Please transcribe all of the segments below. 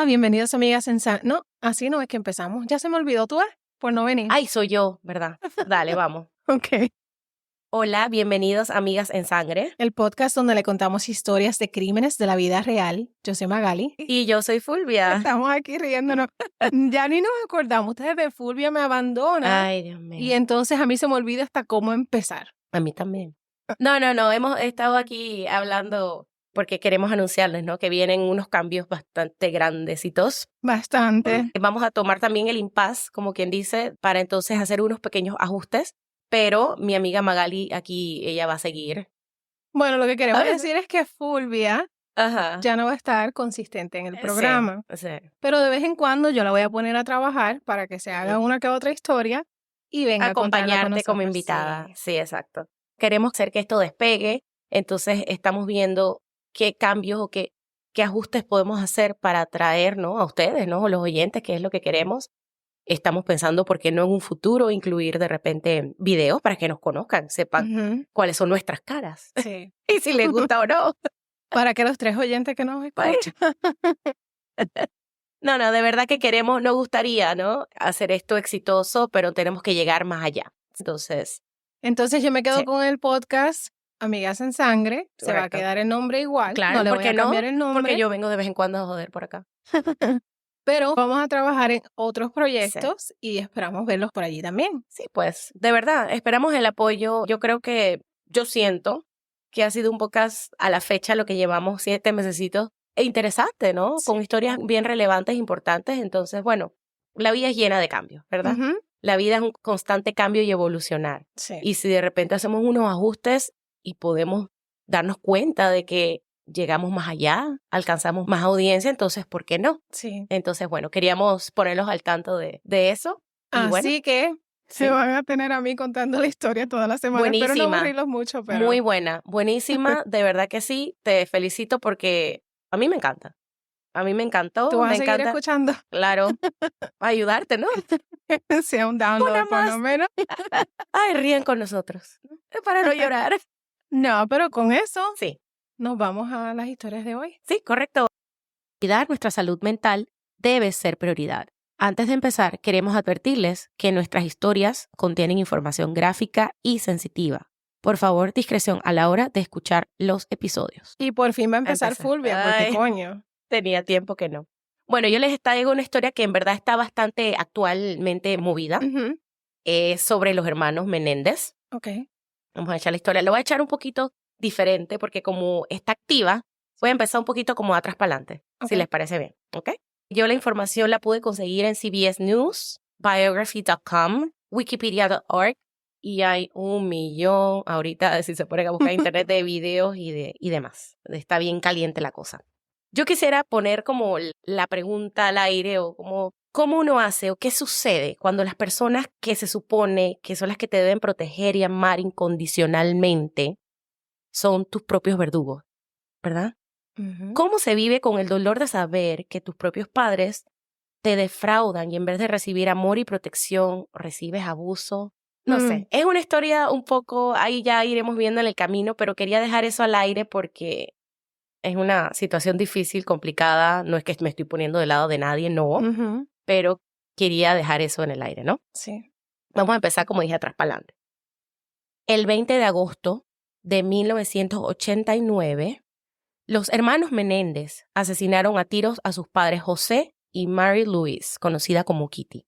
Hola, bienvenidos amigas en No, así no es que empezamos. Ya se me olvidó, ¿tú por no venir? Ay, soy yo, ¿verdad? Dale, vamos. Ok. Hola, bienvenidos amigas en sangre. El podcast donde le contamos historias de crímenes de la vida real. Yo soy Magali. Y yo soy Fulvia. Estamos aquí riéndonos. Ya ni nos acordamos. Ustedes de Fulvia me abandona. Ay, Dios mío. Y entonces a mí se me olvida hasta cómo empezar. A mí también. No, hemos estado aquí hablando porque queremos anunciarles, ¿no? Que vienen unos cambios bastante grandecitos. Bastante. Vamos a tomar también el impasse, como quien dice, para entonces hacer unos pequeños ajustes. Pero mi amiga Magali aquí, ella va a seguir. Bueno, lo que queremos decir es que Fulvia ya no va a estar consistente en el programa. Sí. Pero de vez en cuando yo la voy a poner a trabajar para que se haga una que otra historia y venga a contarla con acompañarte nosotros. como invitada. Sí, exacto. Queremos hacer que esto despegue, entonces estamos viendo qué cambios o qué ajustes podemos hacer para atraer, ¿no? A ustedes, ¿no? O los oyentes, que es lo que queremos. Estamos pensando, ¿por qué no en un futuro incluir de repente videos para que nos conozcan, sepan cuáles son nuestras caras? Sí. Y si les gusta o no. Para que los 3 oyentes que nos escuchan. No, de verdad que queremos, nos gustaría, ¿no? Hacer esto exitoso, pero tenemos que llegar más allá. Entonces yo me quedo sí. con el podcast Amigas en Sangre. Correcto. Se va a quedar el nombre igual. Claro, no le voy a cambiar el nombre. Porque yo vengo de vez en cuando a joder por acá. Pero vamos a trabajar en otros proyectos y esperamos verlos por allí también. Sí, pues, de verdad, esperamos el apoyo. Yo siento que ha sido un podcast a la fecha lo que llevamos 7 mesecitos interesante, ¿no? Sí. Con historias bien relevantes, importantes. Entonces, bueno, la vida es llena de cambios, ¿verdad? La vida es un constante cambio y evolucionar. Sí. Y si de repente hacemos unos ajustes y podemos darnos cuenta de que llegamos más allá, alcanzamos más audiencia, entonces, ¿por qué no? Sí. Entonces, bueno, queríamos ponerlos al tanto de eso. Y así que se van a tener a mí contando la historia toda la semana. Buenísima. Espero no aburrirlos mucho, pero... Muy buena, buenísima, de verdad que sí. Te felicito porque a mí me encanta. A mí me encantó. Tú vas me a seguir encanta. Escuchando. Claro, ayudarte, ¿no? Sea un download por lo menos. Ay, ríen con nosotros. Para no llorar. No, pero con eso sí. Nos vamos a las historias de hoy. Sí, correcto. Cuidar nuestra salud mental debe ser prioridad. Antes de empezar, queremos advertirles que nuestras historias contienen información gráfica y sensitiva. Por favor, discreción a la hora de escuchar los episodios. Y por fin va a empezar Fulvia, porque coño. Tenía tiempo que no. Bueno, yo les traigo una historia que en verdad está bastante actualmente movida. Es sobre los hermanos Menéndez. Ok. Vamos a echar la historia. Lo voy a echar un poquito diferente porque como está activa, voy a empezar un poquito como atrás para adelante, si les parece bien, ¿ok? Yo la información la pude conseguir en CBS News, biography.com, wikipedia.org y hay 1 millón ahorita, si se ponen a buscar en internet, de videos y demás. Está bien caliente la cosa. Yo quisiera poner como la pregunta al aire o como ¿cómo uno hace o qué sucede cuando las personas que se supone que son las que te deben proteger y amar incondicionalmente son tus propios verdugos, ¿verdad? ¿Cómo se vive con el dolor de saber que tus propios padres te defraudan y en vez de recibir amor y protección, recibes abuso? No sé, es una historia un poco, ahí ya iremos viendo en el camino, pero quería dejar eso al aire porque es una situación difícil, complicada, no es que me estoy poniendo del lado de nadie, no, pero quería dejar eso en el aire, ¿no? Sí. Vamos a empezar, como dije, atrás para adelante. El 20 de agosto de 1989, los hermanos Menéndez asesinaron a tiros a sus padres José y Mary Louise, conocida como Kitty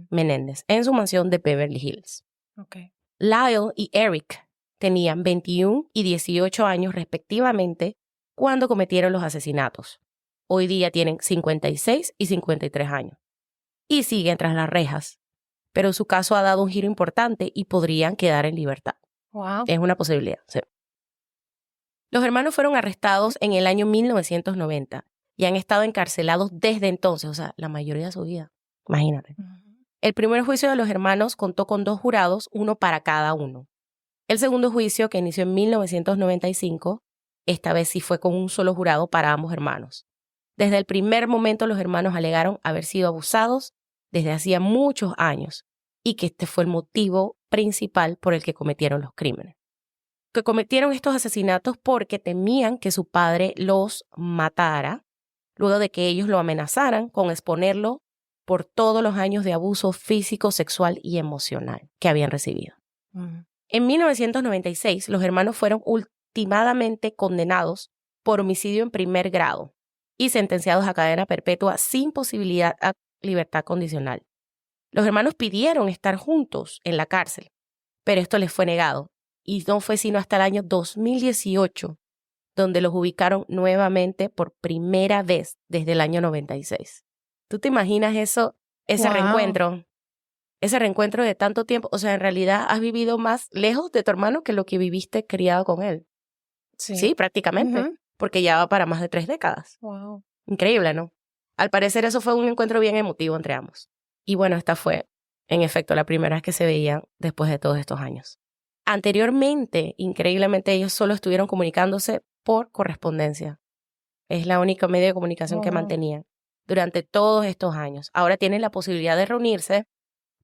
Menéndez, en su mansión de Beverly Hills. Okay. Lyle y Eric tenían 21 y 18 años respectivamente cuando cometieron los asesinatos. Hoy día tienen 56 y 53 años. Y siguen tras las rejas. Pero su caso ha dado un giro importante y podrían quedar en libertad. Wow. Es una posibilidad, sí. Los hermanos fueron arrestados en el año 1990 y han estado encarcelados desde entonces, o sea, la mayoría de su vida. Imagínate. El primer juicio de los hermanos contó con 2 jurados, uno para cada uno. El segundo juicio, que inició en 1995, esta vez sí fue con un solo jurado para ambos hermanos. Desde el primer momento los hermanos alegaron haber sido abusados desde hacía muchos años y que este fue el motivo principal por el que cometieron los crímenes. Que cometieron estos asesinatos porque temían que su padre los matara luego de que ellos lo amenazaran con exponerlo por todos los años de abuso físico, sexual y emocional que habían recibido. En 1996, los hermanos fueron ultimadamente condenados por homicidio en primer grado y sentenciados a cadena perpetua sin posibilidad a libertad condicional. Los hermanos pidieron estar juntos en la cárcel, pero esto les fue negado y no fue sino hasta el año 2018 donde los ubicaron nuevamente por primera vez desde el año 96. ¿Tú te imaginas eso, ese reencuentro? Ese reencuentro de tanto tiempo. O sea, en realidad has vivido más lejos de tu hermano que lo que viviste criado con él. Sí, prácticamente. Porque ya va para más de 3 décadas. Wow. Increíble, ¿no? Al parecer eso fue un encuentro bien emotivo entre ambos. Y bueno, esta fue, en efecto, la primera vez que se veían después de todos estos años. Anteriormente, increíblemente, ellos solo estuvieron comunicándose por correspondencia. Es la única medio de comunicación que mantenían durante todos estos años. Ahora tienen la posibilidad de reunirse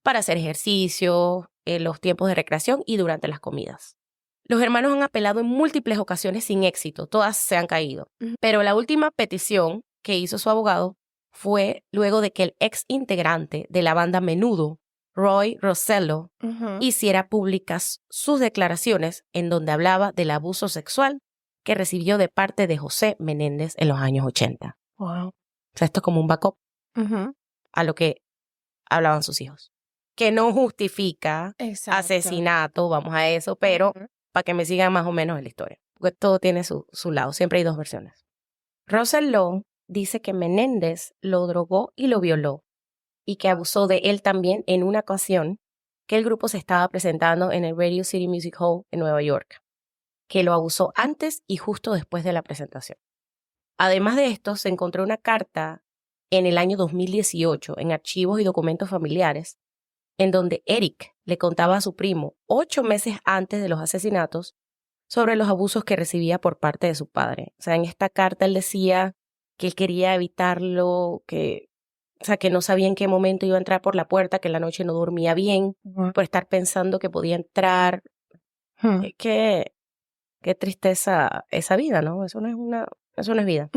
para hacer ejercicio, en los tiempos de recreación y durante las comidas. Los hermanos han apelado en múltiples ocasiones sin éxito, todas se han caído. Pero la última petición que hizo su abogado fue luego de que el ex integrante de la banda Menudo, Roy Rosello, hiciera públicas sus declaraciones en donde hablaba del abuso sexual que recibió de parte de José Menéndez en los años 80. Wow. O sea, esto es como un backup a lo que hablaban sus hijos. Que no justifica asesinato, vamos a eso, pero para que me sigan más o menos en la historia. Porque todo tiene su lado, siempre hay 2 versiones. Rosello dice que Menéndez lo drogó y lo violó, y que abusó de él también en una ocasión que el grupo se estaba presentando en el Radio City Music Hall en Nueva York, que lo abusó antes y justo después de la presentación. Además de esto, se encontró una carta en el año 2018 en archivos y documentos familiares en donde Eric le contaba a su primo 8 meses antes de los asesinatos sobre los abusos que recibía por parte de su padre. O sea, en esta carta él decía que él quería evitarlo, que no sabía en qué momento iba a entrar por la puerta, que en la noche no dormía bien, por estar pensando que podía entrar. Qué tristeza esa vida, ¿no? Eso no es vida.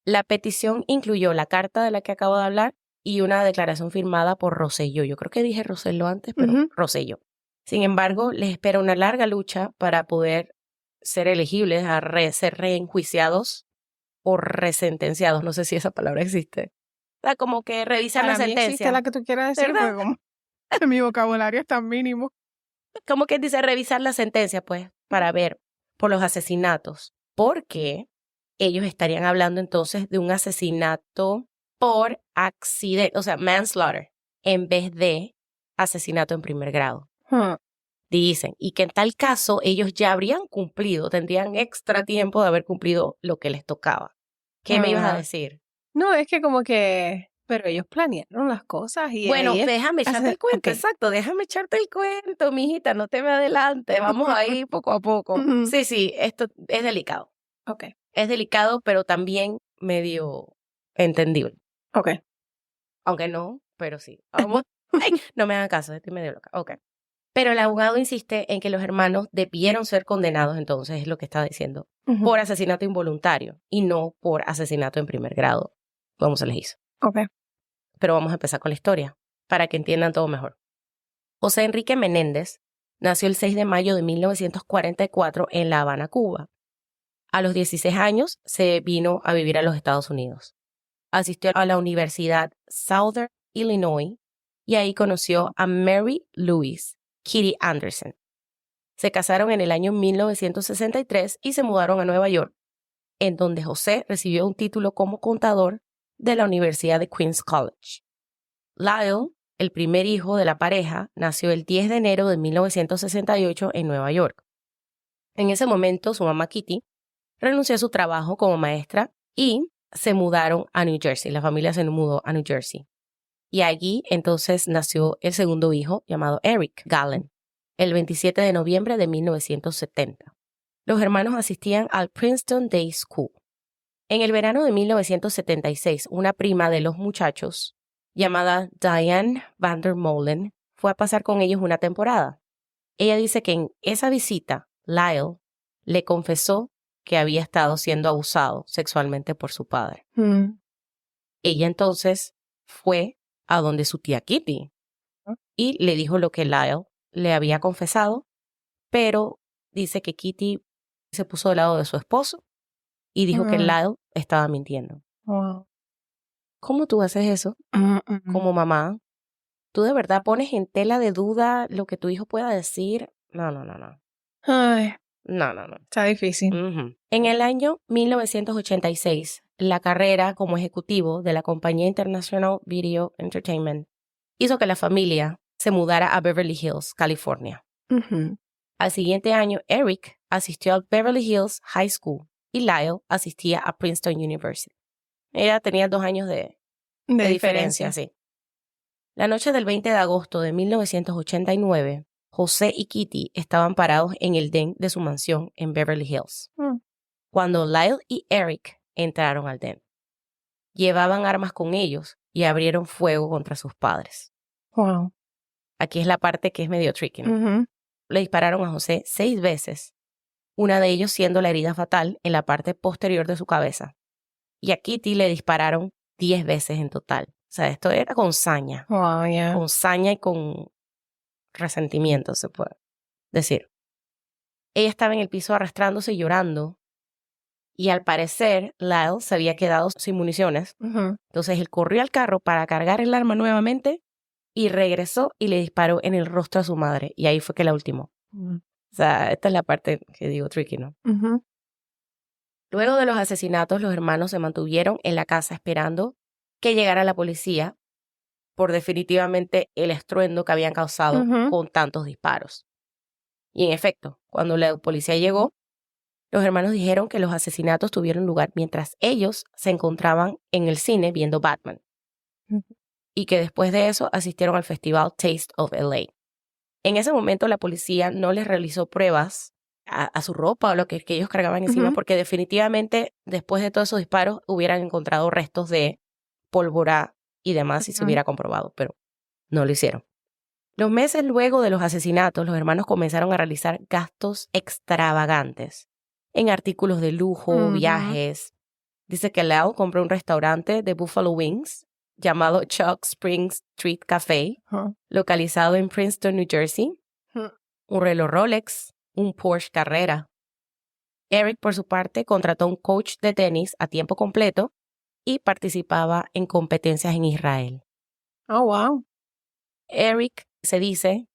La petición incluyó la carta de la que acabo de hablar y una declaración firmada por Rosselló. Yo creo que dije Rosselló antes, pero Rosselló. Sin embargo, les espera una larga lucha para poder ser elegibles a ser reenjuiciados o resentenciados. No sé si esa palabra existe. O sea, como que revisar la sentencia. Existe la que tú quieras decir, porque como mi vocabulario es tan mínimo. Como que dice revisar la sentencia, pues, para ver por los asesinatos. Porque ellos estarían hablando entonces de un asesinato por accidente, o sea, manslaughter, en vez de asesinato en primer grado. Dicen, y que en tal caso ellos ya habrían cumplido, tendrían extra tiempo de haber cumplido lo que les tocaba. ¿Qué me ibas a decir? No, es que como que, pero ellos planearon las cosas y bueno, déjame echarte el cuento, exacto, déjame echarte el cuento, mijita, no te me adelante, vamos ahí poco a poco. Sí, esto es delicado. Okay. Es delicado, pero también medio entendible. Okay. Aunque no, pero sí. Vamos. Ay, no me hagan caso, estoy medio loca. Okay. Pero el abogado insiste en que los hermanos debieron ser condenados, entonces es lo que está diciendo, por asesinato involuntario y no por asesinato en primer grado, como se les hizo. Okay. Pero vamos a empezar con la historia, para que entiendan todo mejor. José Enrique Menéndez nació el 6 de mayo de 1944 en La Habana, Cuba. A los 16 años se vino a vivir a los Estados Unidos. Asistió a la Universidad Southern Illinois y ahí conoció a Mary Louise Kitty Anderson. Se casaron en el año 1963 y se mudaron a Nueva York, en donde José recibió un título como contador de la Universidad de Queens College. Lyle, el primer hijo de la pareja, nació el 10 de enero de 1968 en Nueva York. En ese momento, su mamá Kitty renunció a su trabajo como maestra y se mudaron a New Jersey. La familia se mudó a New Jersey. Y allí entonces nació el segundo hijo llamado Eric Gallen, el 27 de noviembre de 1970. Los hermanos asistían al Princeton Day School. En el verano de 1976, una prima de los muchachos, llamada Diane Vandermolen, fue a pasar con ellos una temporada. Ella dice que en esa visita, Lyle le confesó que había estado siendo abusado sexualmente por su padre. Ella entonces fue a donde su tía Kitty y le dijo lo que Lyle le había confesado, pero dice que Kitty se puso del lado de su esposo y dijo que Lyle estaba mintiendo. ¿Cómo tú haces eso como mamá? ¿Tú de verdad pones en tela de duda lo que tu hijo pueda decir? No. Ay, No. está difícil. En el año 1986, la carrera como ejecutivo de la compañía International Video Entertainment hizo que la familia se mudara a Beverly Hills, California. Al siguiente año, Eric asistió al Beverly Hills High School y Lyle asistía a Princeton University. Ella tenía 2 años de diferencia, sí. La noche del 20 de agosto de 1989, José y Kitty estaban parados en el den de su mansión en Beverly Hills, cuando Lyle y Eric entraron al den. Llevaban armas con ellos y abrieron fuego contra sus padres. Wow. Aquí es la parte que es medio tricky, ¿no? Le dispararon a José 6 veces, una de ellos siendo la herida fatal en la parte posterior de su cabeza. Y a Kitty le dispararon 10 veces en total. O sea, esto era con saña. Wow, yeah. Con saña y con resentimiento, se puede decir. Ella estaba en el piso arrastrándose y llorando. Y al parecer, Lyle se había quedado sin municiones. Entonces él corrió al carro para cargar el arma nuevamente y regresó y le disparó en el rostro a su madre. Y ahí fue que la ultimó. O sea, esta es la parte que digo tricky, ¿no? Luego de los asesinatos, los hermanos se mantuvieron en la casa esperando que llegara la policía por definitivamente el estruendo que habían causado con tantos disparos. Y en efecto, cuando la policía llegó, los hermanos dijeron que los asesinatos tuvieron lugar mientras ellos se encontraban en el cine viendo Batman. Y que después de eso asistieron al festival Taste of LA. En ese momento la policía no les realizó pruebas a su ropa o lo que ellos cargaban encima, porque definitivamente después de todos esos disparos hubieran encontrado restos de pólvora y demás si se hubiera comprobado, pero no lo hicieron. Los meses luego de los asesinatos, los hermanos comenzaron a realizar gastos extravagantes en artículos de lujo, viajes. Dice que Lyle compró un restaurante de Buffalo Wings llamado Chuck Springs Street Café, localizado en Princeton, New Jersey, un reloj Rolex, un Porsche Carrera. Eric, por su parte, contrató un coach de tenis a tiempo completo y participaba en competencias en Israel. Oh, wow. Eric se dice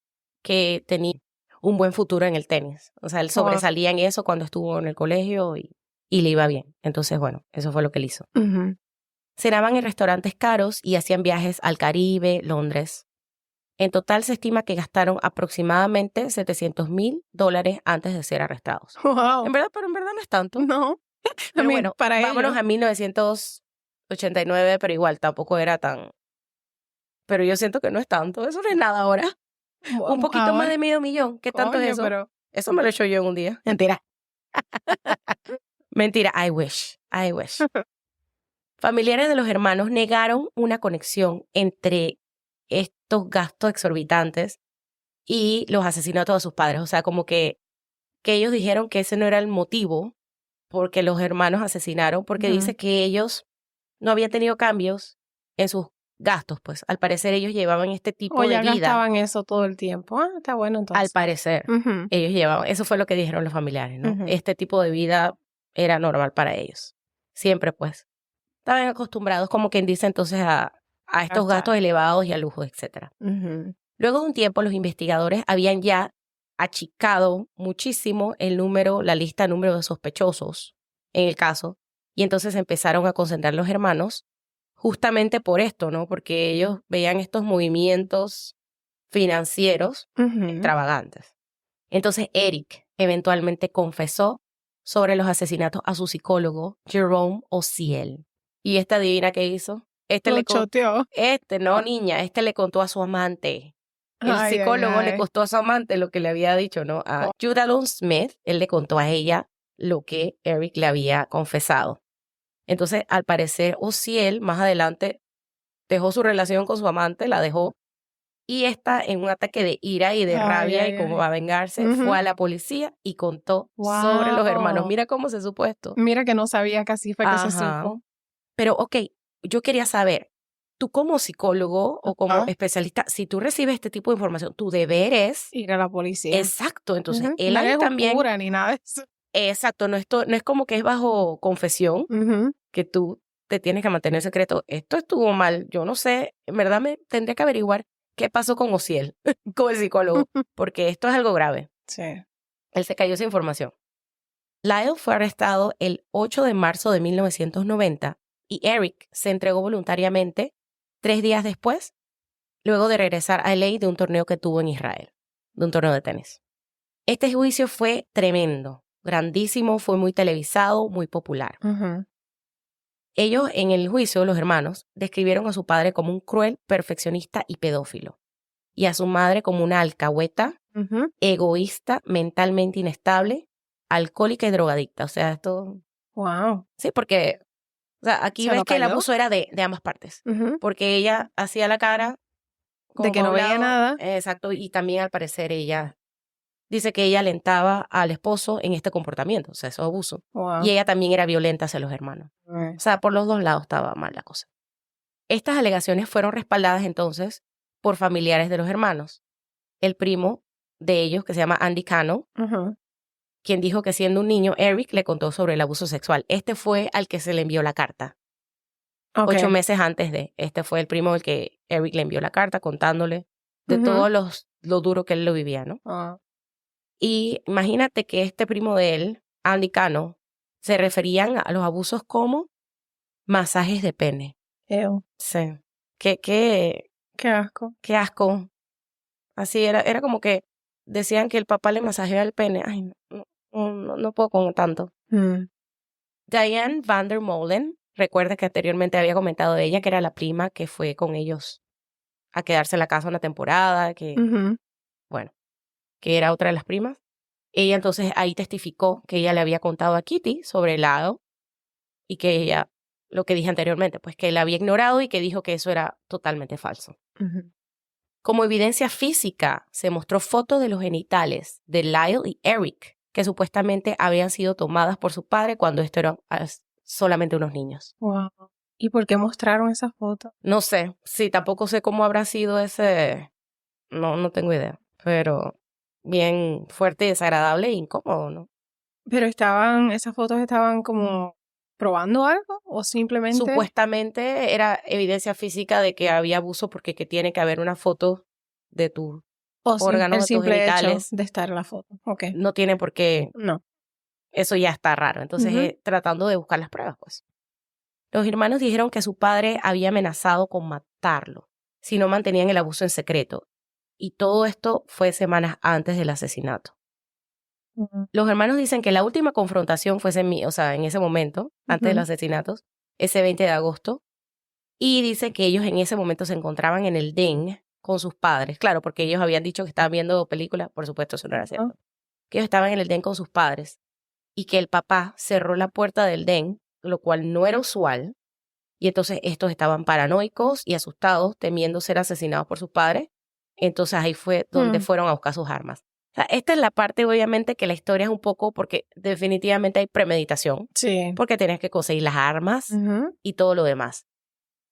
que tenía un buen futuro en el tenis. O sea, él sobresalía en eso cuando estuvo en el colegio y le iba bien. Entonces, bueno, eso fue lo que él hizo. Cenaban en restaurantes caros y hacían viajes al Caribe, Londres. En total se estima que gastaron aproximadamente $700,000 antes de ser arrestados. Wow. En verdad no es tanto. No. Pero bueno, vámonos a 1989, pero igual tampoco era tan... Pero yo siento que no es tanto. Eso no es nada ahora. Un poquito más de $500,000. ¿Qué tanto es eso? Pero... Eso me lo he hecho yo en un día. Mentira. Mentira. I wish. Familiares de los hermanos negaron una conexión entre estos gastos exorbitantes y los asesinatos de sus padres. O sea, como que ellos dijeron que ese no era el motivo porque los hermanos asesinaron, porque dice que ellos no habían tenido cambios en sus gastos, pues. Al parecer ellos llevaban este tipo de vida. O ya gastaban eso todo el tiempo. Ah, está bueno entonces. Al parecer, ellos llevaban, eso fue lo que dijeron los familiares, ¿no? Este tipo de vida era normal para ellos. Siempre, pues. Estaban acostumbrados, como quien dice, entonces a estos gastos elevados y a lujos, etc. Luego de un tiempo, los investigadores habían ya achicado muchísimo la lista número de sospechosos en el caso, y entonces empezaron a concentrar los hermanos justamente por esto, ¿no? Porque ellos veían estos movimientos financieros extravagantes. Entonces Eric eventualmente confesó sobre los asesinatos a su psicólogo, Jerome Ociel. ¿Y esta adivina qué hizo? Choteó. Niña, le contó a su amante. El psicólogo le contó a su amante lo que le había dicho, ¿no? A Judalyn Smith, él le contó a ella lo que Eric le había confesado. Entonces, al parecer, Ociel más adelante dejó su relación con su amante, la dejó, Y esta, en un ataque de ira y de rabia y como va a vengarse, fue a la policía y contó sobre los hermanos. Mira cómo se supo esto. Mira que no sabía que así fue que se supo. Pero, yo quería saber, tú como psicólogo o como especialista, si tú recibes este tipo de información, tu deber es ir a la policía. Exacto. Entonces, él no ahí es también... oscura ni nada de eso. Exacto. No es como que es bajo confesión, que tú te tienes que mantener secreto. Esto estuvo mal. Yo no sé, en verdad me tendría que averiguar qué pasó con Ociel, con el psicólogo, porque esto es algo grave. Sí. Él se cayó esa información. Lyle fue arrestado el 8 de marzo de 1990 y Eric se entregó voluntariamente 3 días después, luego de regresar a LA de un torneo que tuvo en Israel, de un torneo de tenis. Este juicio fue tremendo, grandísimo, fue muy televisado, muy popular. Ellos en el juicio, los hermanos, describieron a su padre como un cruel perfeccionista y pedófilo, y a su madre como una alcahueta, egoísta, mentalmente inestable, alcohólica y drogadicta. O sea, esto... Wow. Sí, porque aquí ves que el abuso era de ambas partes, porque ella hacía la cara de que no veía nada. Exacto, y también al parecer ella dice que ella alentaba al esposo en este comportamiento, o sea, eso es abuso. Wow. Y ella también era violenta hacia los hermanos. O sea, por los dos lados estaba mal la cosa. Estas alegaciones fueron respaldadas entonces por familiares de los hermanos. El primo de ellos, que se llama Andy Cano, quien dijo que siendo un niño, Eric le contó sobre el abuso sexual. Este fue al que se le envió la carta. 8 meses antes de. Este fue el primo al que Eric le envió la carta contándole de todo lo duro que él lo vivía, ¿no? Y imagínate que este primo de él, Andy Cano, se referían a los abusos como masajes de pene. Sí. Qué asco. Qué asco. Así era como que decían que el papá le masajeaba el pene. Ay, no puedo con tanto. Diane van der Molen, recuerda que anteriormente había comentado de ella que era la prima que fue con ellos a quedarse en la casa una temporada, que era otra de las primas. Ella entonces ahí testificó que ella le había contado a Kitty sobre el lado y que ella, lo que dije anteriormente, pues que la había ignorado y que dijo que eso era totalmente falso. Como evidencia física, se mostró fotos de los genitales de Lyle y Eric, que supuestamente habían sido tomadas por su padre cuando estos eran solamente unos niños. Wow. ¿Y por qué mostraron esas fotos? No sé. Sí, tampoco sé cómo habrá sido ese... No tengo idea. Pero bien fuerte, desagradable e incómodo, ¿no? Pero esas fotos estaban como probando algo o simplemente... Supuestamente era evidencia física de que había abuso porque que tiene que haber una foto de tu órganos, de tus genitales. Hecho de estar en la foto. No tiene por qué. No. Eso ya está raro. Entonces, tratando de buscar las pruebas, pues. Los hermanos dijeron que su padre había amenazado con matarlo si no mantenían el abuso en secreto. Y todo esto fue semanas antes del asesinato. Los hermanos dicen que la última confrontación fue en ese momento, antes de los asesinatos, ese 20 de agosto. Y dicen que ellos en ese momento se encontraban en el den con sus padres. Claro, porque ellos habían dicho que estaban viendo películas. Por supuesto, eso no era cierto. Que ellos estaban en el den con sus padres. Y que el papá cerró la puerta del den, lo cual no era usual. Y entonces estos estaban paranoicos y asustados, temiendo ser asesinados por sus padres. Entonces ahí fue donde fueron a buscar sus armas. O sea, esta es la parte, obviamente, que la historia es un poco, porque definitivamente hay premeditación. Sí. Porque tenías que conseguir las armas y todo lo demás.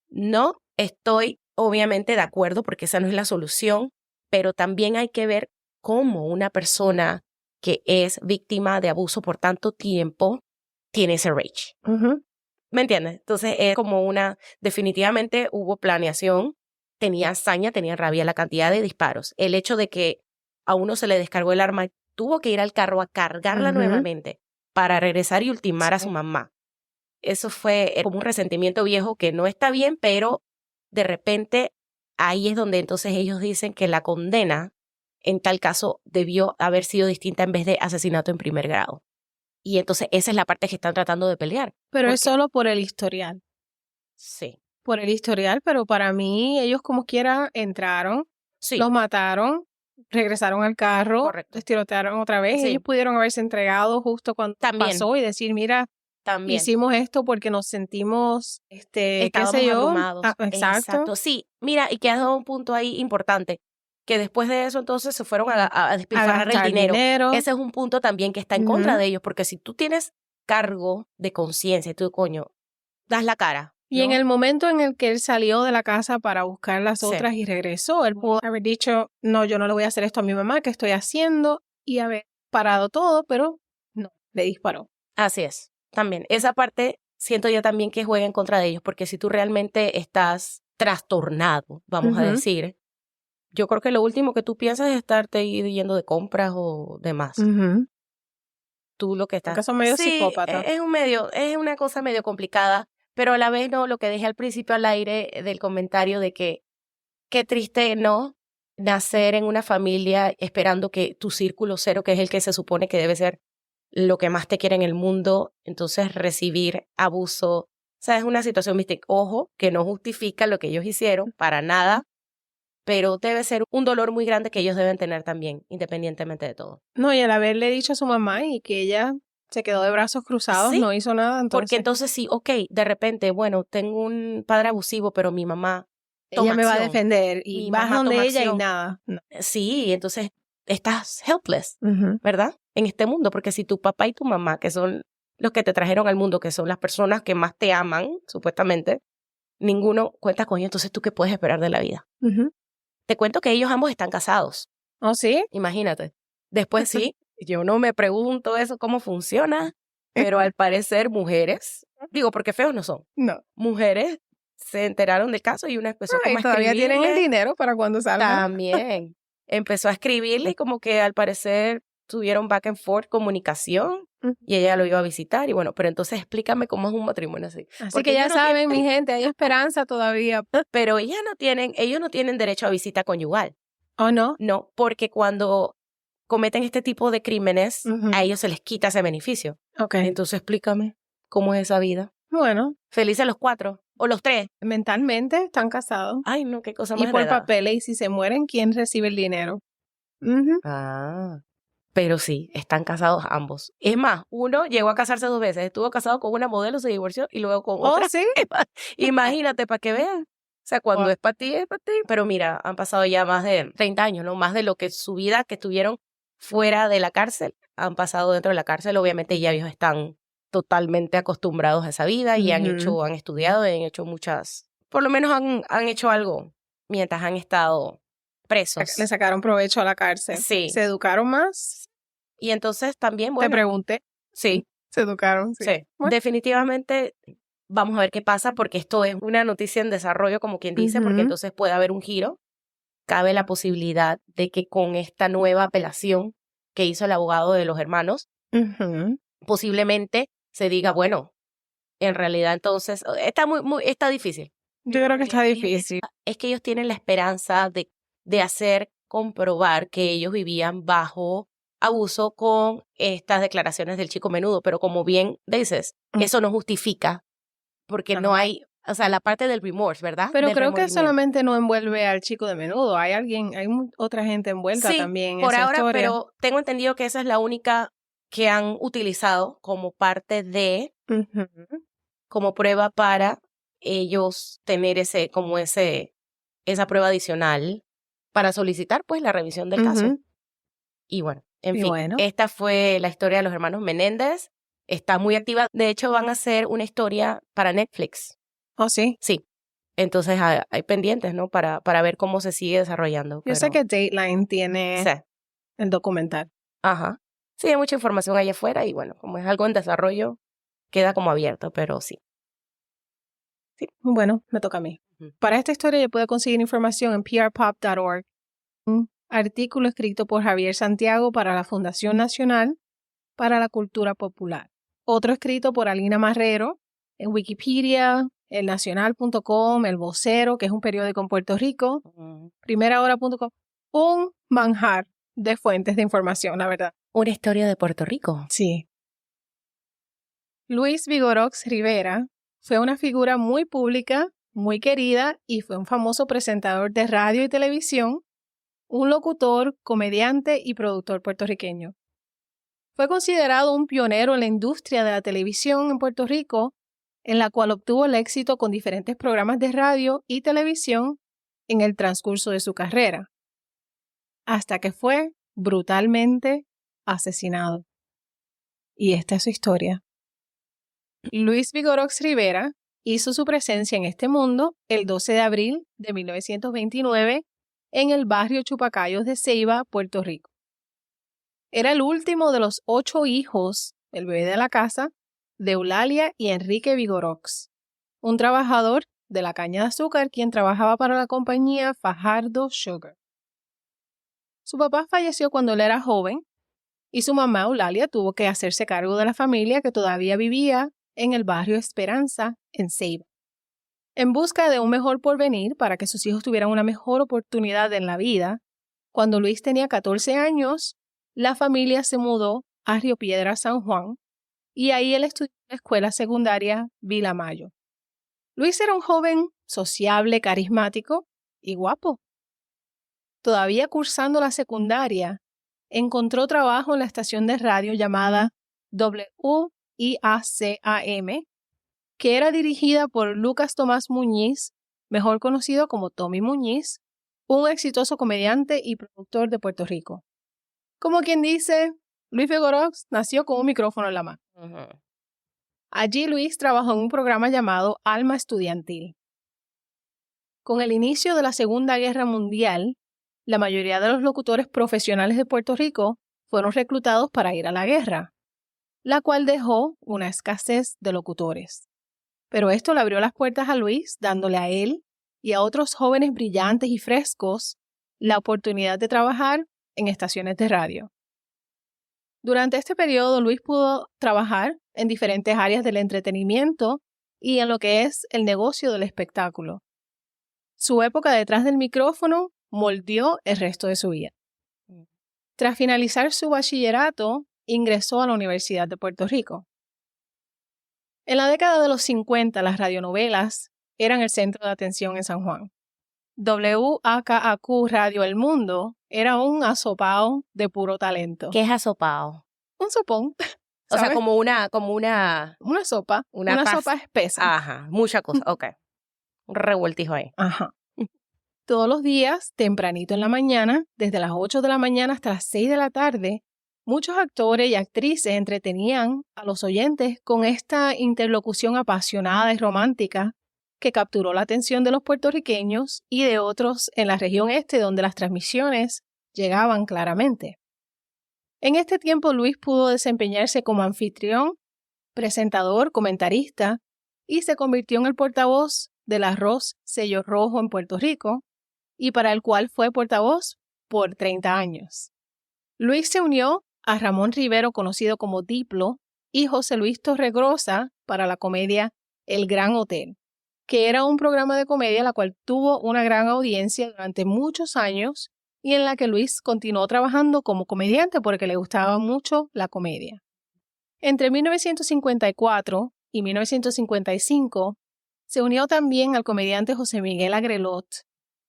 No estoy, obviamente, de acuerdo, porque esa no es la solución, pero también hay que ver cómo una persona que es víctima de abuso por tanto tiempo tiene ese rage. ¿Me entiendes? Entonces es como definitivamente hubo planeación, tenía hazaña, tenía rabia, la cantidad de disparos. El hecho de que a uno se le descargó el arma, tuvo que ir al carro a cargarla nuevamente para regresar y ultimar a su mamá. Eso fue como un resentimiento viejo que no está bien, pero de repente ahí es donde entonces ellos dicen que la condena en tal caso debió haber sido distinta en vez de asesinato en primer grado. Y entonces esa es la parte que están tratando de pelear. Pero es solo por el historial. Sí. Por el historial, pero para mí ellos como quiera entraron, los mataron, regresaron al carro, les tirotearon otra vez. Ellos pudieron haberse entregado justo cuando pasó y decir, mira, hicimos esto porque nos sentimos, estábamos abrumados. Exacto. Sí, mira, y que has dado un punto ahí importante. que después de eso entonces se fueron a despilfarrar el dinero. Ese es un punto también que está en contra de ellos, porque si tú tienes cargo de conciencia y tú, coño, das la cara. Y en el momento en el que él salió de la casa para buscar las otras y regresó, él pudo haber dicho, no, yo no le voy a hacer esto a mi mamá, ¿qué estoy haciendo? Y haber parado todo, pero no, le disparó. Así es, también. Esa parte siento yo también que juega en contra de ellos, porque si tú realmente estás trastornado, vamos a decir, yo creo que lo último que tú piensas es estarte yendo de compras o demás. Tú lo que estás... Porque son medio psicópatas. Es una cosa medio complicada, pero a la vez no, lo que dejé al principio al aire del comentario de que qué triste, ¿no? Nacer en una familia esperando que tu círculo cero, que es el que se supone que debe ser lo que más te quiere en el mundo, entonces recibir abuso. O sea, es una situación mística. Ojo, que no justifica lo que ellos hicieron, para nada, pero debe ser un dolor muy grande que ellos deben tener también, independientemente de todo. No, y al haberle dicho a su mamá y que ella se quedó de brazos cruzados, no hizo nada. Porque entonces sí, de repente, bueno, tengo un padre abusivo, pero mi mamá ella me va a defender y vas donde ella y nada. No. Sí, entonces estás helpless, ¿verdad? En este mundo, porque si tu papá y tu mamá, que son los que te trajeron al mundo, que son las personas que más te aman, supuestamente, ninguno cuenta con ellos, entonces ¿tú qué puedes esperar de la vida? Te cuento que ellos ambos están casados. ¿Oh, sí? Imagínate. Después sí, yo no me pregunto eso cómo funciona, pero al parecer mujeres, digo, porque feos no son. No. Mujeres se enteraron del caso y una empezó como a escribirle. Todavía tienen el dinero para cuando salgan. También. Empezó a escribirle y como que al parecer tuvieron back and forth comunicación y ella lo iba a visitar y bueno, pero entonces explícame cómo es un matrimonio así. Así que ya saben, mi gente, hay esperanza todavía. Pero ellos no tienen derecho a visita conyugal. ¿Oh, no? No, porque cuando cometen este tipo de crímenes, a ellos se les quita ese beneficio. Entonces explícame cómo es esa vida. Bueno. Felices los 4 o los 3. Mentalmente están casados. Ay, no, qué cosa más Y por papeles, y si se mueren, ¿quién recibe el dinero? Pero sí, están casados ambos. Es más, uno llegó a casarse 2 veces. Estuvo casado con una modelo, se divorció y luego con otra. ¿Sí? Imagínate, para que vean. O sea, cuando es para ti, es para ti. Pero mira, han pasado ya más de 30 años, ¿no? Más de lo que su vida que estuvieron fuera de la cárcel. Han pasado dentro de la cárcel. Obviamente ya ellos están totalmente acostumbrados a esa vida y han estudiado y han hecho muchas... Por lo menos han hecho algo mientras han estado presos. Le sacaron provecho a la cárcel. Sí. ¿Se educaron más? Y entonces también, bueno... Te pregunté. Sí. Se educaron, sí. Bueno. Definitivamente vamos a ver qué pasa porque esto es una noticia en desarrollo, como quien dice, porque entonces puede haber un giro. Cabe la posibilidad de que con esta nueva apelación que hizo el abogado de los hermanos, posiblemente se diga, bueno, en realidad entonces está difícil. Yo creo que está difícil. Es que ellos tienen la esperanza de hacer comprobar que ellos vivían bajo abuso con estas declaraciones del chico menudo, pero como bien dices, eso no justifica porque no hay, o sea, la parte del remorse, ¿verdad? Pero creo que solamente no envuelve al chico de menudo, hay otra gente envuelta también en por esa ahora, historia. pero tengo entendido que esa es la única que han utilizado como parte de, como prueba para ellos tener esa prueba adicional para solicitar pues la revisión del caso. Y bueno, en fin, esta fue la historia de los hermanos Menéndez. Está muy activa. De hecho, van a hacer una historia para Netflix. ¿Oh, sí? Sí. Entonces hay pendientes, ¿no? Para ver cómo se sigue desarrollando. Yo sé que Dateline tiene el documental. Ajá. Sí, hay mucha información allá afuera y bueno, como es algo en desarrollo, queda como abierto, pero sí. Bueno, me toca a mí. Para esta historia yo puedo conseguir información en prpop.org. Un artículo escrito por Javier Santiago para la Fundación Nacional para la Cultura Popular. Otro escrito por Alina Marrero en Wikipedia, elnacional.com, El Vocero, que es un periódico en Puerto Rico, primerahora.com. Un manjar de fuentes de información, la verdad. ¿Una historia de Puerto Rico? Sí. Luis Vigorox Rivera fue una figura muy pública, muy querida y fue un famoso presentador de radio y televisión, un locutor, comediante y productor puertorriqueño. Fue considerado un pionero en la industria de la televisión en Puerto Rico, en la cual obtuvo el éxito con diferentes programas de radio y televisión en el transcurso de su carrera. hasta que fue brutalmente asesinado. Y esta es su historia. Luis Vigorox Rivera hizo su presencia en este mundo el 12 de abril de 1929 en el barrio Chupacayos de Ceiba, Puerto Rico. Era el último de los 8 hijos, el bebé de la casa, de Eulalia y Enrique Vigorox, un trabajador de la caña de azúcar quien trabajaba para la compañía Fajardo Sugar. Su papá falleció cuando él era joven y su mamá Eulalia tuvo que hacerse cargo de la familia que todavía vivía en el barrio Esperanza, en Ceiba. En busca de un mejor porvenir para que sus hijos tuvieran una mejor oportunidad en la vida, cuando Luis tenía 14 años, la familia se mudó a Río Piedras, San Juan, y ahí él estudió en la escuela secundaria Vilamayo. Luis era un joven sociable, carismático y guapo. Todavía cursando la secundaria, encontró trabajo en la estación de radio llamada WIACAM, que era dirigida por Lucas Tomás Muñiz, mejor conocido como Tommy Muñiz, un exitoso comediante y productor de Puerto Rico. Como quien dice, Luis Vigorox nació con un micrófono en la mano. Allí Luis trabajó en un programa llamado Alma Estudiantil. Con el inicio de la Segunda Guerra Mundial, la mayoría de los locutores profesionales de Puerto Rico fueron reclutados para ir a la guerra, la cual dejó una escasez de locutores. Pero esto le abrió las puertas a Luis, dándole a él y a otros jóvenes brillantes y frescos la oportunidad de trabajar en estaciones de radio. Durante este periodo, Luis pudo trabajar en diferentes áreas del entretenimiento y en lo que es el negocio del espectáculo. Su época detrás del micrófono moldeó el resto de su vida. Tras finalizar su bachillerato, ingresó a la Universidad de Puerto Rico. En la década de los 50, las radionovelas eran el centro de atención en San Juan. WAKAQ Radio El Mundo era un asopao de puro talento. ¿Qué es asopao? Un sopón. O sea, como una sopa. Una sopa espesa. Ajá, mucha cosa. Ok. Un revueltijo ahí. Ajá. Todos los días, tempranito en la mañana, desde las 8 de la mañana hasta las 6 de la tarde, muchos actores y actrices entretenían a los oyentes con esta interlocución apasionada y romántica que capturó la atención de los puertorriqueños y de otros en la región este donde las transmisiones llegaban claramente. En este tiempo Luis pudo desempeñarse como anfitrión, presentador, comentarista y se convirtió en el portavoz del arroz Sello Rojo en Puerto Rico y para el cual fue portavoz por 30 años. Luis se unió a Ramón Rivero, conocido como Diplo, y José Luis Torregrosa para la comedia El Gran Hotel, que era un programa de comedia la cual tuvo una gran audiencia durante muchos años y en la que Luis continuó trabajando como comediante porque le gustaba mucho la comedia. Entre 1954 y 1955 se unió también al comediante José Miguel Agrelot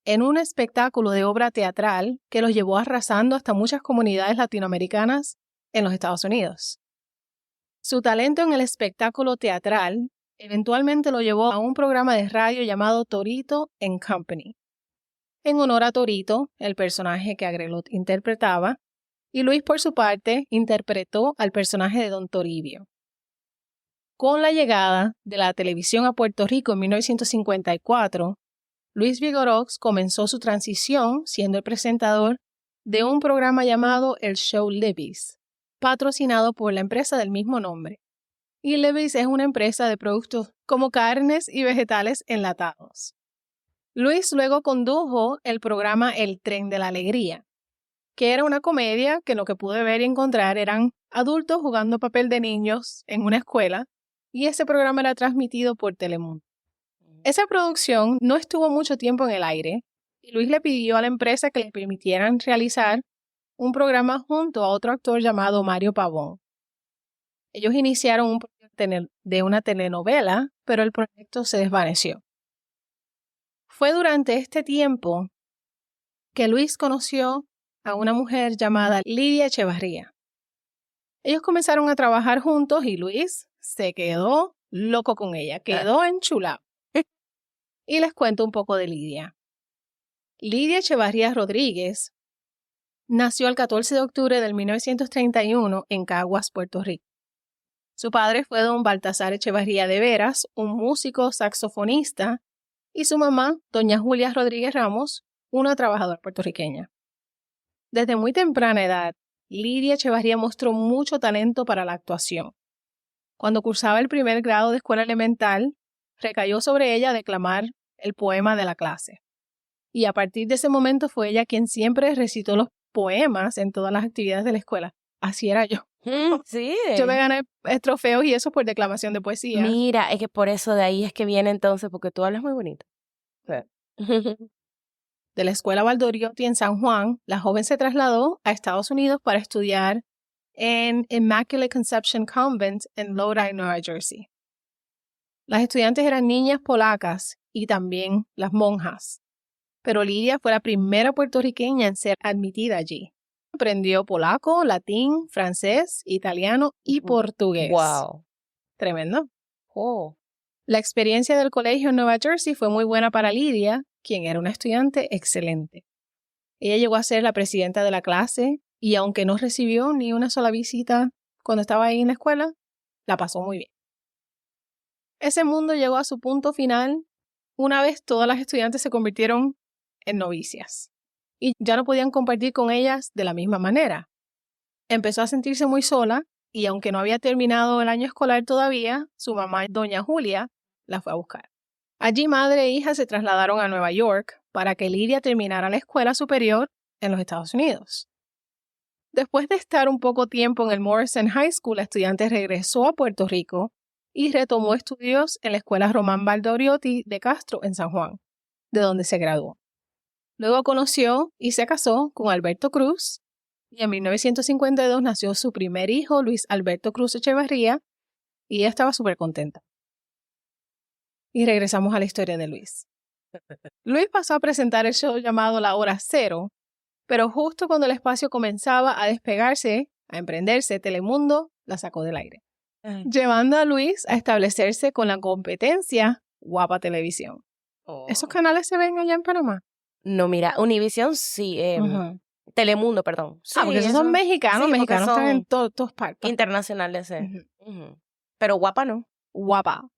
en un espectáculo de obra teatral que los llevó arrasando hasta muchas comunidades latinoamericanas en los Estados Unidos. Su talento en el espectáculo teatral eventualmente lo llevó a un programa de radio llamado Torito & Company, en honor a Torito, el personaje que Agrelot interpretaba, y Luis, por su parte, interpretó al personaje de Don Toribio. Con la llegada de la televisión a Puerto Rico en 1954, Luis Vigorox comenzó su transición siendo el presentador de un programa llamado El Show Levi's, patrocinado por la empresa del mismo nombre. Y Levi's es una empresa de productos como carnes y vegetales enlatados. Luis luego condujo el programa El Tren de la Alegría, que era una comedia que lo que pude ver y encontrar eran adultos jugando papel de niños en una escuela, y ese programa era transmitido por Telemundo. Esa producción no estuvo mucho tiempo en el aire, y Luis le pidió a la empresa que le permitieran realizar un programa junto a otro actor llamado Mario Pavón. Ellos iniciaron un proyecto de una telenovela, pero el proyecto se desvaneció. Fue durante este tiempo que Luis conoció a una mujer llamada Lidia Echevarría. Ellos comenzaron a trabajar juntos y Luis se quedó loco con ella, quedó enchulado. Y les cuento un poco de Lidia. Lidia Echevarría Rodríguez nació el 14 de octubre de 1931 en Caguas, Puerto Rico. Su padre fue don Baltasar Echevarría de Veras, un músico saxofonista, y su mamá, doña Julia Rodríguez Ramos, una trabajadora puertorriqueña. Desde muy temprana edad, Lidia Echevarría mostró mucho talento para la actuación. Cuando cursaba el primer grado de escuela elemental, recayó sobre ella declamar el poema de la clase. Y a partir de ese momento fue ella quien siempre recitó los poemas en todas las actividades de la escuela. Así era yo. Sí. Yo me gané trofeos y eso por declamación de poesía. Mira, es que por eso de ahí es que viene entonces, porque tú hablas muy bonito. Sí. De la escuela Valdoriotti en San Juan, la joven se trasladó a Estados Unidos para estudiar en Immaculate Conception Convent en Lodi, Nueva Jersey. Las estudiantes eran niñas polacas y también las monjas, pero Lidia fue la primera puertorriqueña en ser admitida allí. Aprendió polaco, latín, francés, italiano y portugués. ¡Wow! Tremendo. Oh. La experiencia del colegio en Nueva Jersey fue muy buena para Lidia, quien era una estudiante excelente. Ella llegó a ser la presidenta de la clase y aunque no recibió ni una sola visita cuando estaba ahí en la escuela, la pasó muy bien. Ese mundo llegó a su punto final una vez todas las estudiantes se convirtieron en novicias y ya no podían compartir con ellas de la misma manera. Empezó a sentirse muy sola y aunque no había terminado el año escolar todavía, su mamá, doña Julia, la fue a buscar. Allí madre e hija se trasladaron a Nueva York para que Lidia terminara la escuela superior en los Estados Unidos. Después de estar un poco tiempo en el Morrison High School, la estudiante regresó a Puerto Rico y retomó estudios en la Escuela Román Valdoriotti de Castro en San Juan, de donde se graduó. Luego conoció y se casó con Alberto Cruz y en 1952 nació su primer hijo, Luis Alberto Cruz Echevarría, y ella estaba súper contenta. Y regresamos a la historia de Luis. Luis pasó a presentar el show llamado La Hora Cero, pero justo cuando el espacio comenzaba a despegarse, a emprenderse, Telemundo la sacó del aire, llevando a Luis a establecerse con la competencia Guapa Televisión. Oh. ¿Esos canales se ven allá en Panamá? No, mira, Univisión sí, Telemundo, perdón. Sí, porque esos son mexicanos, sí, mexicanos están en todas partes. Internacionales, sí. Pero Guapa no. Guapa.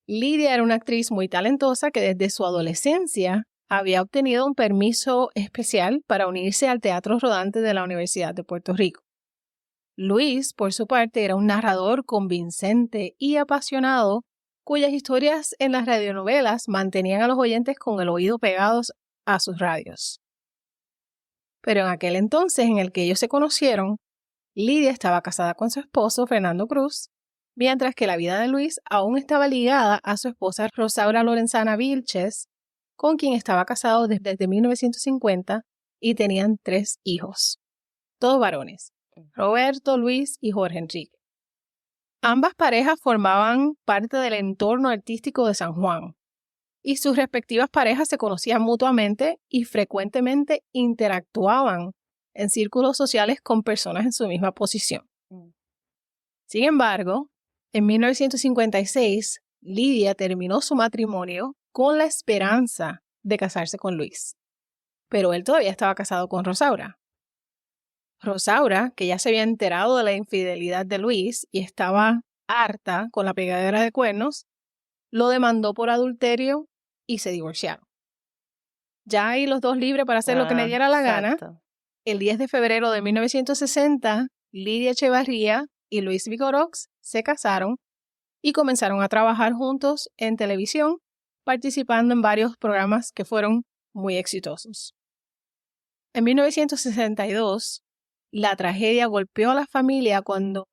Lidia era una actriz muy talentosa que desde su adolescencia había obtenido un permiso especial para unirse al Teatro Rodante de la Universidad de Puerto Rico. Luis, por su parte, era un narrador convincente y apasionado, cuyas historias en las radionovelas mantenían a los oyentes con el oído pegados a sus radios. Pero en aquel entonces en el que ellos se conocieron, Lidia estaba casada con su esposo, Fernando Cruz, mientras que la vida de Luis aún estaba ligada a su esposa Rosaura Lorenzana Vilches, con quien estaba casado desde 1950 y tenían 3 hijos, todos varones, Roberto, Luis y Jorge Enrique. Ambas parejas formaban parte del entorno artístico de San Juan y sus respectivas parejas se conocían mutuamente y frecuentemente interactuaban en círculos sociales con personas en su misma posición. Sin embargo, en 1956, Lidia terminó su matrimonio con la esperanza de casarse con Luis, pero él todavía estaba casado con Rosaura. Rosaura, que ya se había enterado de la infidelidad de Luis y estaba harta con la pegadera de cuernos, lo demandó por adulterio y se divorciaron. Ya ahí los dos libres para hacer lo que le diera la gana. El 10 de febrero de 1960, Lidia Echevarría y Luis Vigorox se casaron y comenzaron a trabajar juntos en televisión, participando en varios programas que fueron muy exitosos. En 1962, la tragedia golpeó a la familia cuando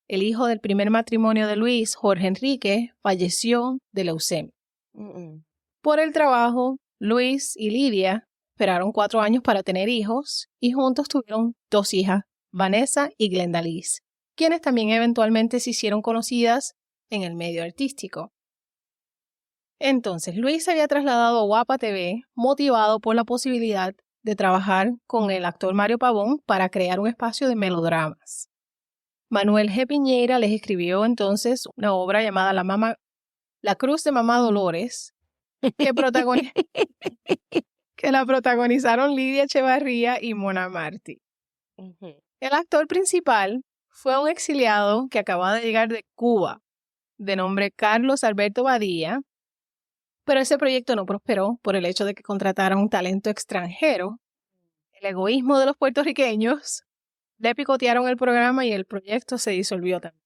el hijo del primer matrimonio de Luis, Jorge Enrique, falleció de leucemia. Por el trabajo, Luis y Lidia esperaron 4 años para tener hijos y juntos tuvieron 2 hijas, Vanessa y Glenda Liz, quienes también eventualmente se hicieron conocidas en el medio artístico. Entonces, Luis se había trasladado a Guapa TV motivado por la posibilidad de trabajar con el actor Mario Pavón para crear un espacio de melodramas. Manuel G. Piñeira les escribió entonces una obra llamada La Cruz de Mamá Dolores, que que la protagonizaron Lidia Echevarría y Mona Martí. El actor principal fue un exiliado que acababa de llegar de Cuba, de nombre Carlos Alberto Badía, pero ese proyecto no prosperó por el hecho de que contrataron un talento extranjero. El egoísmo de los puertorriqueños le picotearon el programa y el proyecto se disolvió también.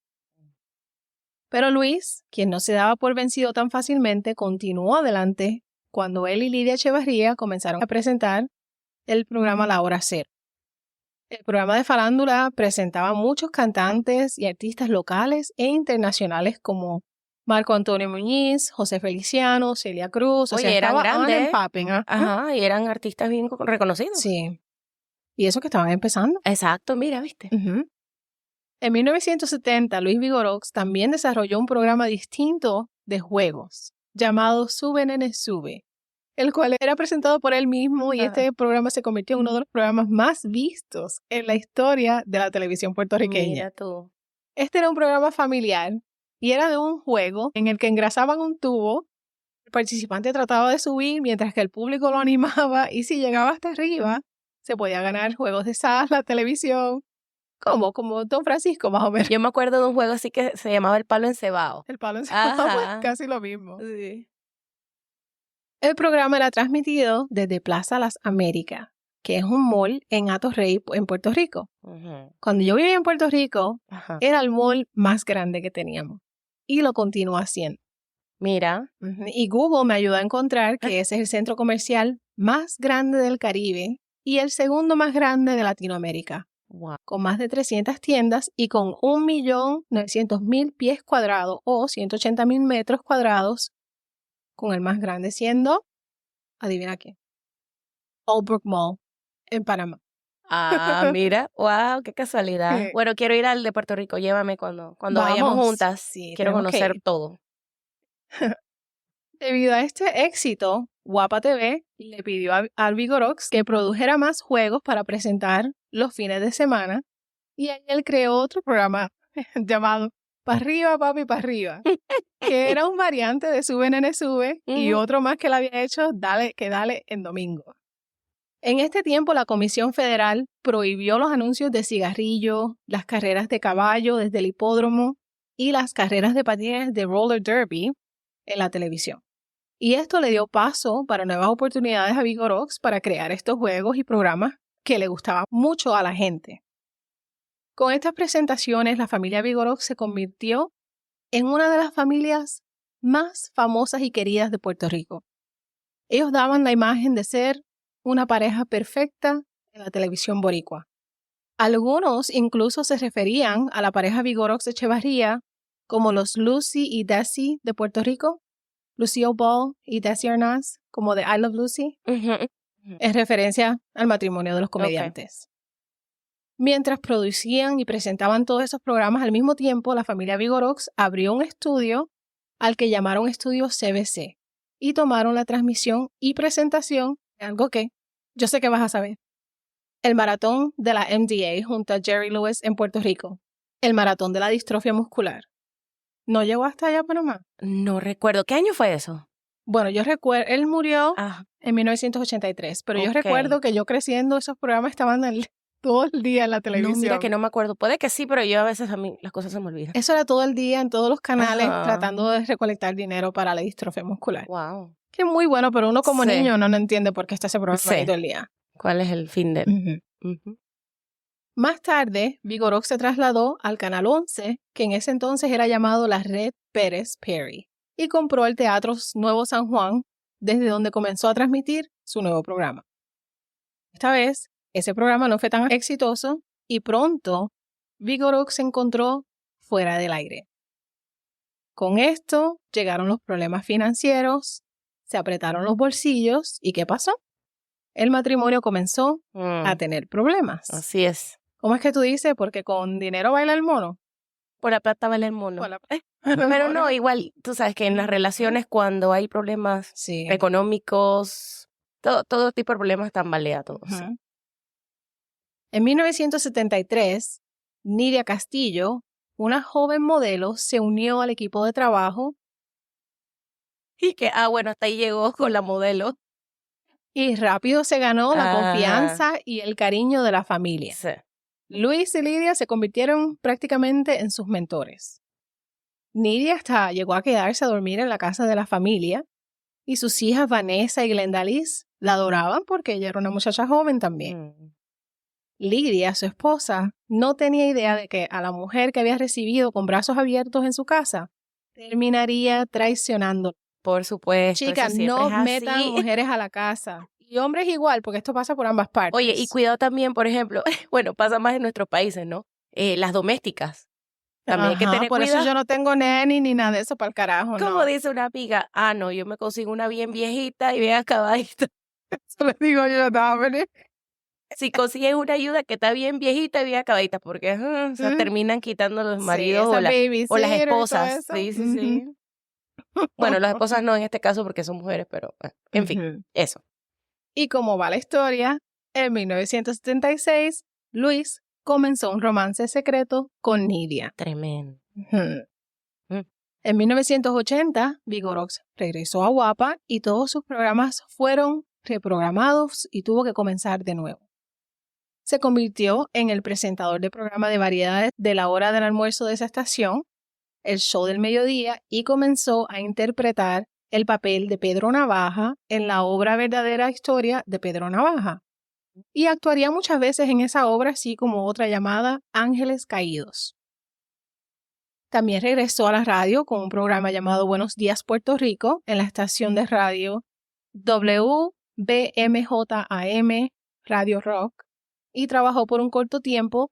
Pero Luis, quien no se daba por vencido tan fácilmente, continuó adelante cuando él y Lidia Echevarría comenzaron a presentar el programa La Hora Cero. El programa de farándula presentaba muchos cantantes y artistas locales e internacionales como Marco Antonio Muñiz, José Feliciano, Celia Cruz. Oye, eran grandes. Ajá, y eran artistas bien reconocidos. Sí. Y eso que estaban empezando. Exacto, mira, ¿viste? En 1970, Luis Vigorox también desarrolló un programa distinto de juegos llamado Sube Nene Sube, el cual era presentado por él mismo y este programa se convirtió en uno de los programas más vistos en la historia de la televisión puertorriqueña. Mira tú. Este era un programa familiar y era de un juego en el que engrasaban un tubo, el participante trataba de subir mientras que el público lo animaba y si llegaba hasta arriba se podía ganar juegos de sala, televisión, como Don Francisco más o menos. Yo me acuerdo de un juego así que se llamaba El Palo Encebado. El Palo Encebado, pues, casi lo mismo. Sí. El programa era transmitido desde Plaza Las Américas, que es un mall en Atorrey, en Puerto Rico. Cuando yo vivía en Puerto Rico, era el mall más grande que teníamos. Y lo continúa haciendo. Mira. Y Google me ayudó a encontrar que ese es el centro comercial más grande del Caribe y el segundo más grande de Latinoamérica. Wow. Con más de 300 tiendas y con 1.900.000 pies cuadrados o 180.000 metros cuadrados, con el más grande siendo, adivina qué, Allbrook Mall en Panamá. Ah, mira, wow, qué casualidad. Bueno, quiero ir al de Puerto Rico, llévame cuando vayamos juntas. Sí, quiero conocer todo. Debido a este éxito, Guapa TV le pidió al Vigorox que produjera más juegos para presentar los fines de semana y él creó otro programa llamado Pa' arriba, papi, pa' arriba, que era un variante de Sube Nene Sube y otro más que él había hecho, Dale en domingo. En este tiempo, la Comisión Federal prohibió los anuncios de cigarrillo, las carreras de caballo desde el hipódromo y las carreras de patines de roller derby en la televisión. Y esto le dio paso para nuevas oportunidades a Vigorox para crear estos juegos y programas que le gustaban mucho a la gente. Con estas presentaciones, la familia Vigorox se convirtió en una de las familias más famosas y queridas de Puerto Rico. Ellos daban la imagen de ser una pareja perfecta en la televisión boricua. Algunos incluso se referían a la pareja Vigorox Echevarría como los Lucy y Desi de Puerto Rico, Lucille Ball y Desi Arnaz, como de I Love Lucy, en referencia al matrimonio de los comediantes. Mientras producían y presentaban todos esos programas al mismo tiempo, la familia Vigorox abrió un estudio al que llamaron Estudio CBC y tomaron la transmisión y presentación de algo que yo sé que vas a saber. El maratón de la MDA junto a Jerry Lewis en Puerto Rico. El maratón de la distrofia muscular. ¿No llegó hasta allá a Panamá? No recuerdo. ¿Qué año fue eso? Bueno, yo recuerdo, él murió en 1983, pero yo recuerdo que yo creciendo esos programas estaban todo el día en la televisión. No, mira que no me acuerdo. Puede que sí, pero yo a veces las cosas se me olvidan. Eso era todo el día en todos los canales tratando de recolectar dinero para la distrofia muscular. Wow. Que es muy bueno, pero uno como niño no entiende por qué está ese programa ahí todo el día. ¿Cuál es el fin de él? Más tarde, Vigorox se trasladó al Canal 11, que en ese entonces era llamado la Red Pérez Perry, y compró el Teatro Nuevo San Juan, desde donde comenzó a transmitir su nuevo programa. Esta vez, ese programa no fue tan exitoso y pronto Vigorox se encontró fuera del aire. Con esto llegaron los problemas financieros, se apretaron los bolsillos y ¿qué pasó? El matrimonio comenzó a tener problemas. Así es. ¿Cómo es que tú dices? Porque con dinero baila el mono. Por la plata baila el mono. Pero no, igual, tú sabes que en las relaciones cuando hay problemas económicos, todo tipo de problemas tambalea todo. En 1973, Nidia Castillo, una joven modelo, se unió al equipo de trabajo. Y que, bueno, hasta ahí llegó con la modelo. Y rápido se ganó la confianza y el cariño de la familia. Sí. Luis y Lidia se convirtieron prácticamente en sus mentores. Nidia hasta llegó a quedarse a dormir en la casa de la familia y sus hijas Vanessa y Glendaliz la adoraban porque ella era una muchacha joven también. Lidia, su esposa, no tenía idea de que a la mujer que había recibido con brazos abiertos en su casa terminaría traicionando. Por supuesto. Chicas, no metan mujeres a la casa. Y hombres igual, porque esto pasa por ambas partes. Oye, y cuidado también, por ejemplo, bueno, pasa más en nuestros países, ¿no? Las domésticas. También hay que tener por cuidado. Eso yo no tengo neni ni nada de eso para el carajo, Como dice una amiga, no, yo me consigo una bien viejita y bien acabadita. Eso le digo yo también. Si consigues una ayuda que está bien viejita y bien acabadita, porque o sea, terminan quitando los maridos o las esposas. Sí. Bueno, las esposas no en este caso porque son mujeres, pero en fin, eso. Y como va la historia, en 1976, Luis comenzó un romance secreto con Nidia. Tremendo. En 1980, Vigorox regresó a Guapa y todos sus programas fueron reprogramados y tuvo que comenzar de nuevo. Se convirtió en el presentador de programa de variedades de la hora del almuerzo de esa estación, el show del mediodía, y comenzó a interpretar el papel de Pedro Navaja en la obra Verdadera Historia de Pedro Navaja. Y actuaría muchas veces en esa obra, así como otra llamada Ángeles Caídos. También regresó a la radio con un programa llamado Buenos Días Puerto Rico en la estación de radio WBMJAM Radio Rock y trabajó por un corto tiempo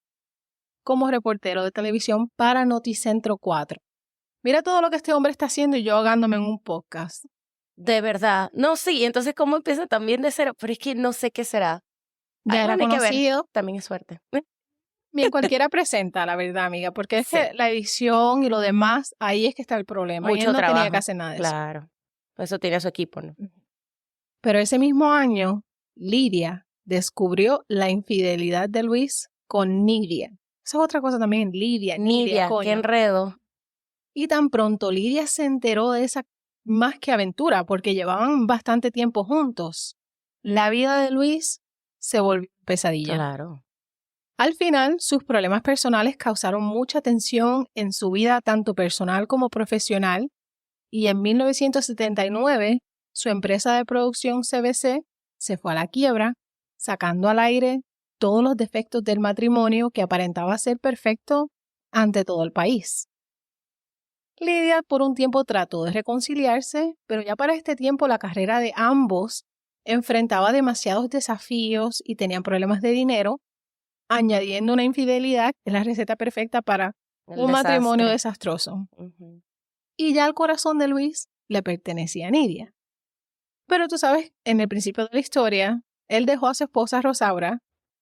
como reportero de televisión para Noticentro 4. Mira todo lo que este hombre está haciendo y yo ahogándome en un podcast. De verdad. No, sí, entonces ¿cómo empieza también de cero? Pero es que no sé qué será. Ya era conocido. También es suerte. Bien, cualquiera presenta, la verdad, amiga, porque es que la edición y lo demás, ahí es que está el problema. Mucho y él no trabajo. Tenía que hacer nada de eso. Claro. Eso tenía su equipo, ¿no? Pero ese mismo año, Lidia descubrió la infidelidad de Luis con Nidia. Esa es otra cosa también, Nidia, qué enredo. Y tan pronto Lidia se enteró de esa más que aventura, porque llevaban bastante tiempo juntos, la vida de Luis se volvió pesadilla. Claro. Al final, sus problemas personales causaron mucha tensión en su vida tanto personal como profesional, y en 1979, su empresa de producción CBC se fue a la quiebra, sacando al aire todos los defectos del matrimonio que aparentaba ser perfecto ante todo el país. Lidia por un tiempo trató de reconciliarse, pero ya para este tiempo la carrera de ambos enfrentaba demasiados desafíos y tenían problemas de dinero, añadiendo una infidelidad que es la receta perfecta para un matrimonio desastroso. Y ya el corazón de Luis le pertenecía a Nidia. Pero tú sabes, en el principio de la historia, él dejó a su esposa Rosaura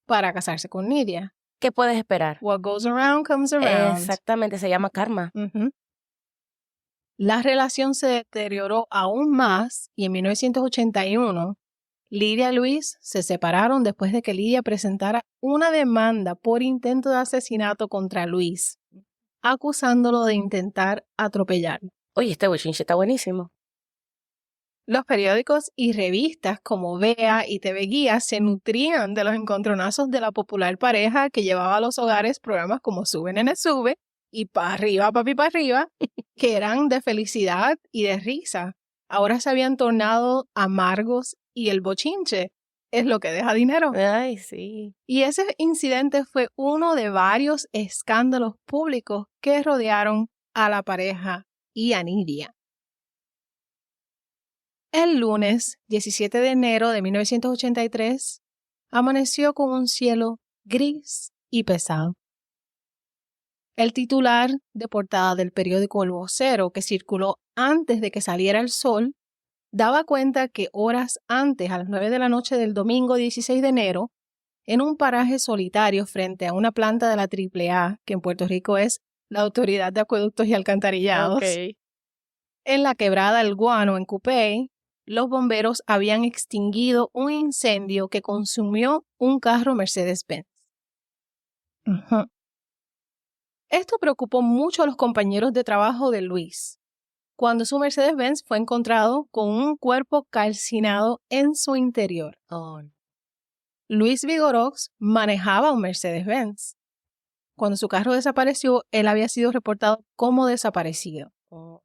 para casarse con Nidia. ¿Qué puedes esperar? What goes around comes around. Exactamente, se llama karma. La relación se deterioró aún más y en 1981, Lidia y Luis se separaron después de que Lidia presentara una demanda por intento de asesinato contra Luis, acusándolo de intentar atropellarlo. Oye, este bochinche está buenísimo. Los periódicos y revistas como Vea y TV Guía se nutrían de los encontronazos de la popular pareja que llevaba a los hogares programas como Sube Nene Sube y Pa' Arriba Papi Pa' Arriba, que eran de felicidad y de risa. Ahora se habían tornado amargos y el bochinche es lo que deja dinero. Ay, sí. Y ese incidente fue uno de varios escándalos públicos que rodearon a la pareja y a Nidia. El lunes 17 de enero de 1983 amaneció con un cielo gris y pesado. El titular de portada del periódico El Vocero, que circuló antes de que saliera el sol, daba cuenta que horas antes, a las 9 de la noche del domingo 16 de enero, en un paraje solitario frente a una planta de la AAA, que en Puerto Rico es la Autoridad de Acueductos y Alcantarillados, en la quebrada El Guano, en Cupey, los bomberos habían extinguido un incendio que consumió un carro Mercedes-Benz. Esto preocupó mucho a los compañeros de trabajo de Luis, cuando su Mercedes-Benz fue encontrado con un cuerpo calcinado en su interior. Oh. Luis Vigorox manejaba un Mercedes-Benz. Cuando su carro desapareció, él había sido reportado como desaparecido. Oh.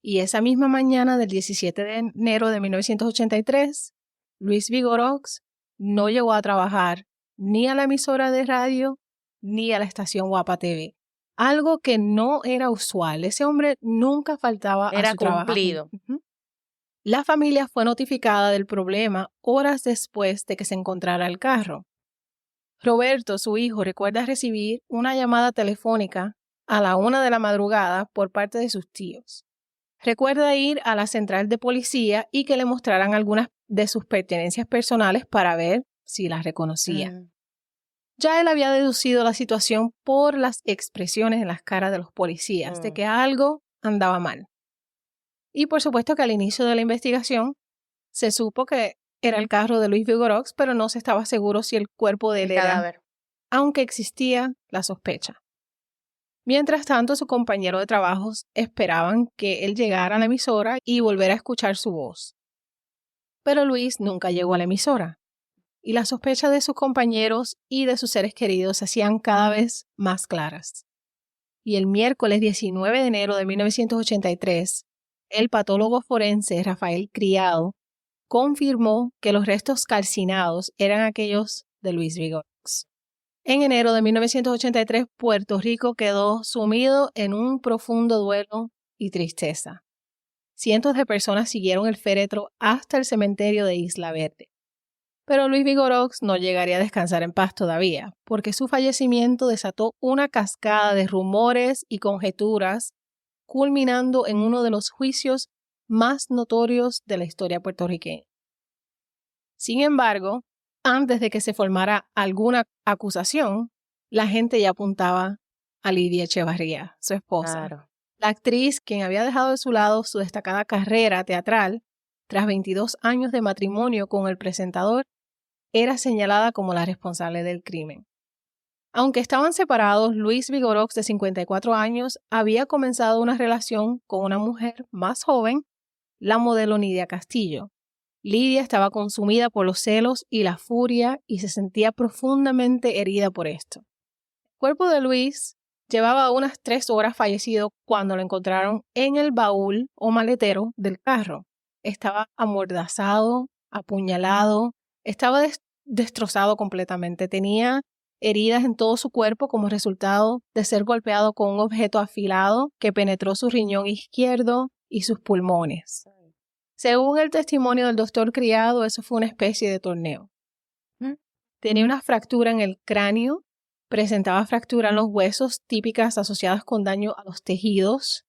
Y esa misma mañana del 17 de enero de 1983, Luis Vigorox no llegó a trabajar ni a la emisora de radio ni a la estación Guapa TV. Algo que no era usual. Ese hombre nunca faltaba a su trabajo. Era cumplido. La familia fue notificada del problema horas después de que se encontrara el carro. Roberto, su hijo, recuerda recibir una llamada telefónica a la 1 de la madrugada por parte de sus tíos. Recuerda ir a la central de policía y que le mostraran algunas de sus pertenencias personales para ver si las reconocía. Ya él había deducido la situación por las expresiones en las caras de los policías de que algo andaba mal. Y por supuesto que al inicio de la investigación se supo que era el carro de Luis Vigorox, pero no se estaba seguro si el cuerpo de él era cadáver, aunque existía la sospecha. Mientras tanto, su compañero de trabajos esperaban que él llegara a la emisora y volver a escuchar su voz. Pero Luis nunca llegó a la emisora, y las sospechas de sus compañeros y de sus seres queridos se hacían cada vez más claras. Y el miércoles 19 de enero de 1983, el patólogo forense Rafael Criado confirmó que los restos calcinados eran aquellos de Luis Vigorox. En enero de 1983, Puerto Rico quedó sumido en un profundo duelo y tristeza. Cientos de personas siguieron el féretro hasta el cementerio de Isla Verde. Pero Luis Vigorox no llegaría a descansar en paz todavía, porque su fallecimiento desató una cascada de rumores y conjeturas, culminando en uno de los juicios más notorios de la historia puertorriqueña. Sin embargo, antes de que se formara alguna acusación, la gente ya apuntaba a Lidia Echevarría, su esposa. Claro. La actriz, quien había dejado de su lado su destacada carrera teatral, tras 22 años de matrimonio con el presentador, era señalada como la responsable del crimen. Aunque estaban separados, Luis Vigorox, de 54 años, había comenzado una relación con una mujer más joven, la modelo Nidia Castillo. Lidia estaba consumida por los celos y la furia y se sentía profundamente herida por esto. El cuerpo de Luis llevaba unas 3 horas fallecido cuando lo encontraron en el baúl o maletero del carro. Estaba amordazado, apuñalado, estaba destrozado completamente. Tenía heridas en todo su cuerpo como resultado de ser golpeado con un objeto afilado que penetró su riñón izquierdo y sus pulmones. Según el testimonio del doctor Criado, eso fue una especie de torneo. Tenía una fractura en el cráneo, presentaba fractura en los huesos típicas asociadas con daño a los tejidos.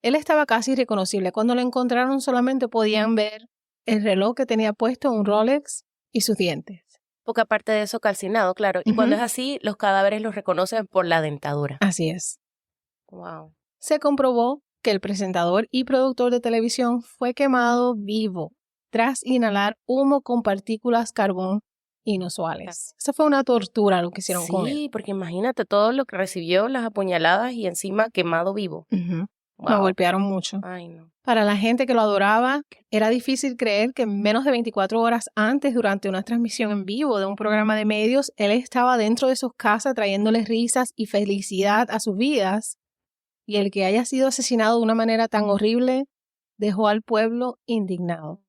Él estaba casi irreconocible. Cuando lo encontraron solamente podían ver el reloj que tenía puesto, un Rolex, y sus dientes. Porque aparte de eso, calcinado, claro. Y cuando es así, los cadáveres los reconocen por la dentadura. Así es. Wow. Se comprobó que el presentador y productor de televisión fue quemado vivo tras inhalar humo con partículas carbón inusuales. Esa fue una tortura lo que hicieron con él. Sí, porque imagínate todo lo que recibió, las apuñaladas y encima quemado vivo. Wow. Lo golpearon mucho. Ay, no. Para la gente que lo adoraba, era difícil creer que menos de 24 horas antes, durante una transmisión en vivo de un programa de medios, él estaba dentro de sus casas trayéndoles risas y felicidad a sus vidas. Y el que haya sido asesinado de una manera tan horrible dejó al pueblo indignado.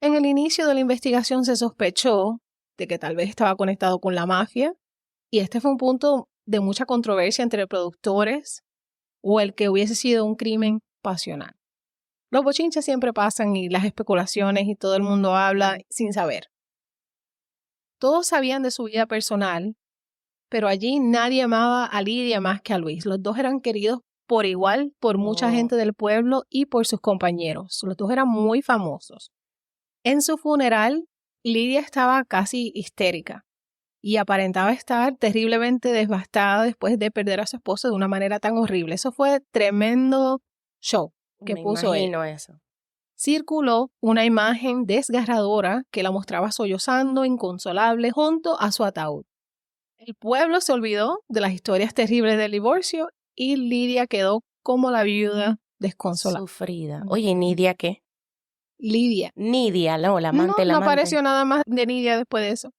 En el inicio de la investigación se sospechó de que tal vez estaba conectado con la mafia, y este fue un punto de mucha controversia entre productores, o el que hubiese sido un crimen pasional. Los bochinches siempre pasan y las especulaciones y todo el mundo habla sin saber. Todos sabían de su vida personal, pero allí nadie amaba a Lidia más que a Luis. Los dos eran queridos por igual por mucha gente del pueblo y por sus compañeros. Los dos eran muy famosos. En su funeral, Lidia estaba casi histérica y aparentaba estar terriblemente devastada después de perder a su esposo de una manera tan horrible. Eso fue tremendo show que puso él. Eso. Circuló una imagen desgarradora que la mostraba sollozando, inconsolable, junto a su ataúd. El pueblo se olvidó de las historias terribles del divorcio y Lidia quedó como la viuda desconsolada. Sufrida. Oye, ¿Nidia qué? Lidia. Nidia, no, la amante, la amante. No apareció nada más de Nidia después de eso.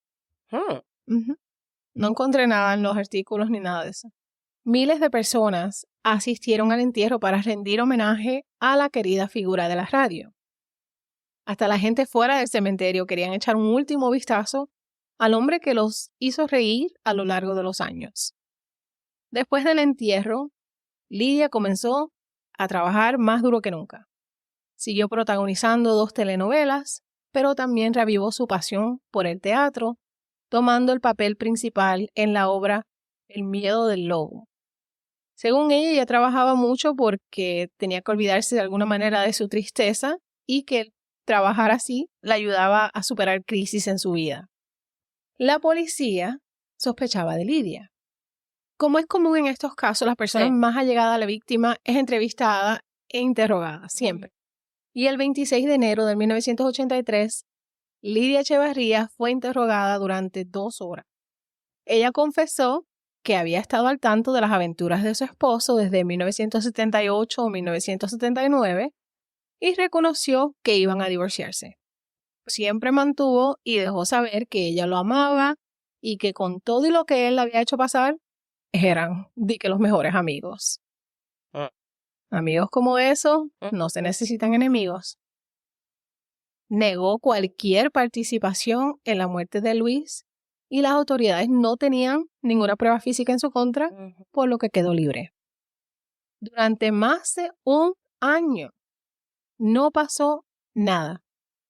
No encontré nada en los artículos ni nada de eso. Miles de personas asistieron al entierro para rendir homenaje a la querida figura de la radio. Hasta la gente fuera del cementerio querían echar un último vistazo al hombre que los hizo reír a lo largo de los años. Después del entierro, Lidia comenzó a trabajar más duro que nunca. Siguió protagonizando 2 telenovelas, pero también reavivó su pasión por el teatro, tomando el papel principal en la obra El miedo del lobo. Según ella trabajaba mucho porque tenía que olvidarse de alguna manera de su tristeza y que trabajar así la ayudaba a superar crisis en su vida. La policía sospechaba de Lidia. Como es común en estos casos, la persona más allegada a la víctima es entrevistada e interrogada, siempre. Y el 26 de enero de 1983, Lidia Echevarría fue interrogada durante 2 horas. Ella confesó que había estado al tanto de las aventuras de su esposo desde 1978 o 1979 y reconoció que iban a divorciarse. Siempre mantuvo y dejó saber que ella lo amaba y que con todo y lo que él le había hecho pasar, eran los mejores amigos. Amigos como esos no se necesitan enemigos. Negó cualquier participación en la muerte de Luis y las autoridades no tenían ninguna prueba física en su contra, por lo que quedó libre. Durante más de 1 año no pasó nada.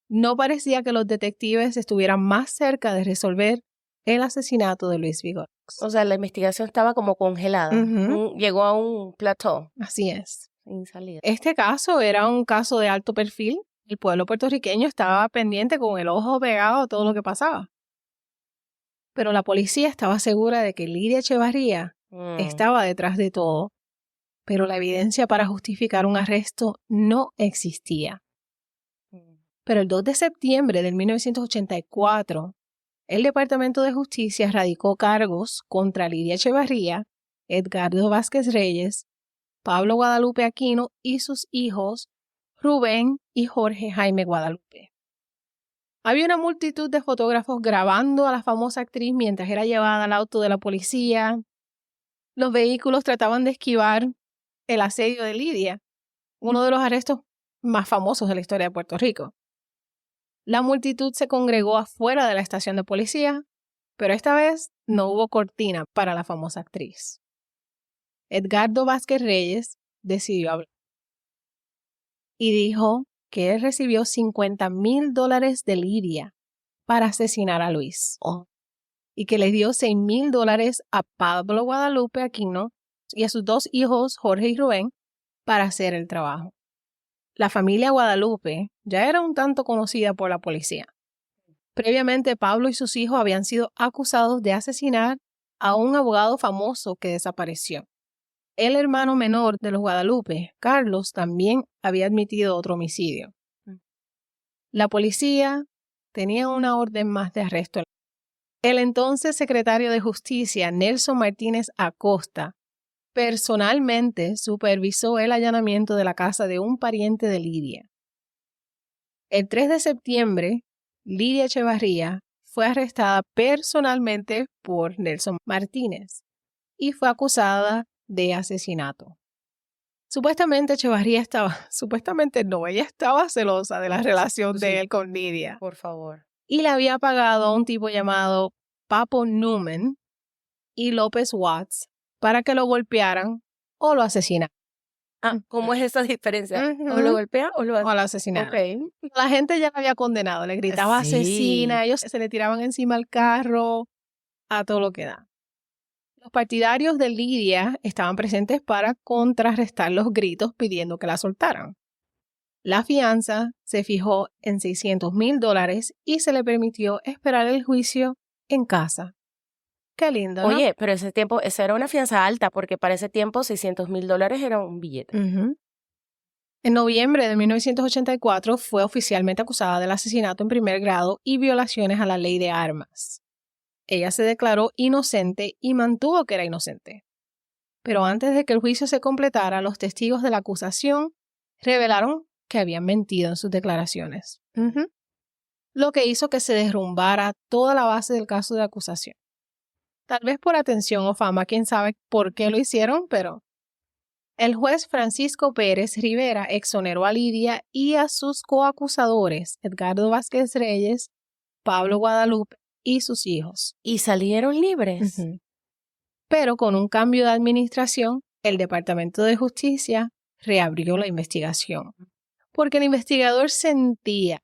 No parecía que los detectives estuvieran más cerca de resolver el asesinato de Luis Vigorix. O sea, la investigación estaba como congelada. Llegó a un plateau. Así es. Sin salida. Este caso era un caso de alto perfil. El pueblo puertorriqueño estaba pendiente con el ojo pegado a todo lo que pasaba. Pero la policía estaba segura de que Lidia Echevarría estaba detrás de todo, pero la evidencia para justificar un arresto no existía. Pero el 2 de septiembre de 1984, el Departamento de Justicia radicó cargos contra Lidia Echevarría, Edgardo Vázquez Reyes, Pablo Guadalupe Aquino y sus hijos Rubén y Jorge Jaime Guadalupe. Había una multitud de fotógrafos grabando a la famosa actriz mientras era llevada al auto de la policía. Los vehículos trataban de esquivar el asedio de Lidia, uno de los arrestos más famosos de la historia de Puerto Rico. La multitud se congregó afuera de la estación de policía, pero esta vez no hubo cortina para la famosa actriz. Edgardo Vázquez Reyes decidió hablar y dijo que él recibió $50,000 de Lidia para asesinar a Luis y que le dio $6,000 a Pablo Guadalupe Aquino y a sus 2 hijos, Jorge y Rubén, para hacer el trabajo. La familia Guadalupe ya era un tanto conocida por la policía. Previamente, Pablo y sus hijos habían sido acusados de asesinar a un abogado famoso que desapareció. El hermano menor de los Guadalupe, Carlos, también había admitido otro homicidio. La policía tenía una orden más de arresto. El entonces secretario de Justicia, Nelson Martínez Acosta, personalmente supervisó el allanamiento de la casa de un pariente de Lidia. El 3 de septiembre, Lidia Echevarría fue arrestada personalmente por Nelson Martínez y fue acusada de asesinato. Supuestamente Echevarría ella estaba celosa de la relación de él con Lidia. Por favor. Y le había pagado a un tipo llamado Papo Newman y López Watts para que lo golpearan o lo asesinaran. ¿Cómo es esa diferencia? ¿O lo golpea o lo asesinaran? Okay. La gente ya lo había condenado, le gritaba asesina, ellos se le tiraban encima al carro, a todo lo que da. Los partidarios de Lidia estaban presentes para contrarrestar los gritos pidiendo que la soltaran. La fianza se fijó en $600,000 y se le permitió esperar el juicio en casa. Qué lindo, ¿no? Oye, pero esa era una fianza alta, porque para ese tiempo $600,000 era un billete. En noviembre de 1984 fue oficialmente acusada del asesinato en primer grado y violaciones a la ley de armas. Ella se declaró inocente y mantuvo que era inocente. Pero antes de que el juicio se completara, los testigos de la acusación revelaron que habían mentido en sus declaraciones. Lo que hizo que se derrumbara toda la base del caso de acusación. Tal vez por atención o fama, quién sabe por qué lo hicieron, pero el juez Francisco Pérez Rivera exoneró a Lidia y a sus coacusadores, Edgardo Vázquez Reyes, Pablo Guadalupe y sus hijos. ¿Y salieron libres? Pero con un cambio de administración, el Departamento de Justicia reabrió la investigación. Porque el investigador sentía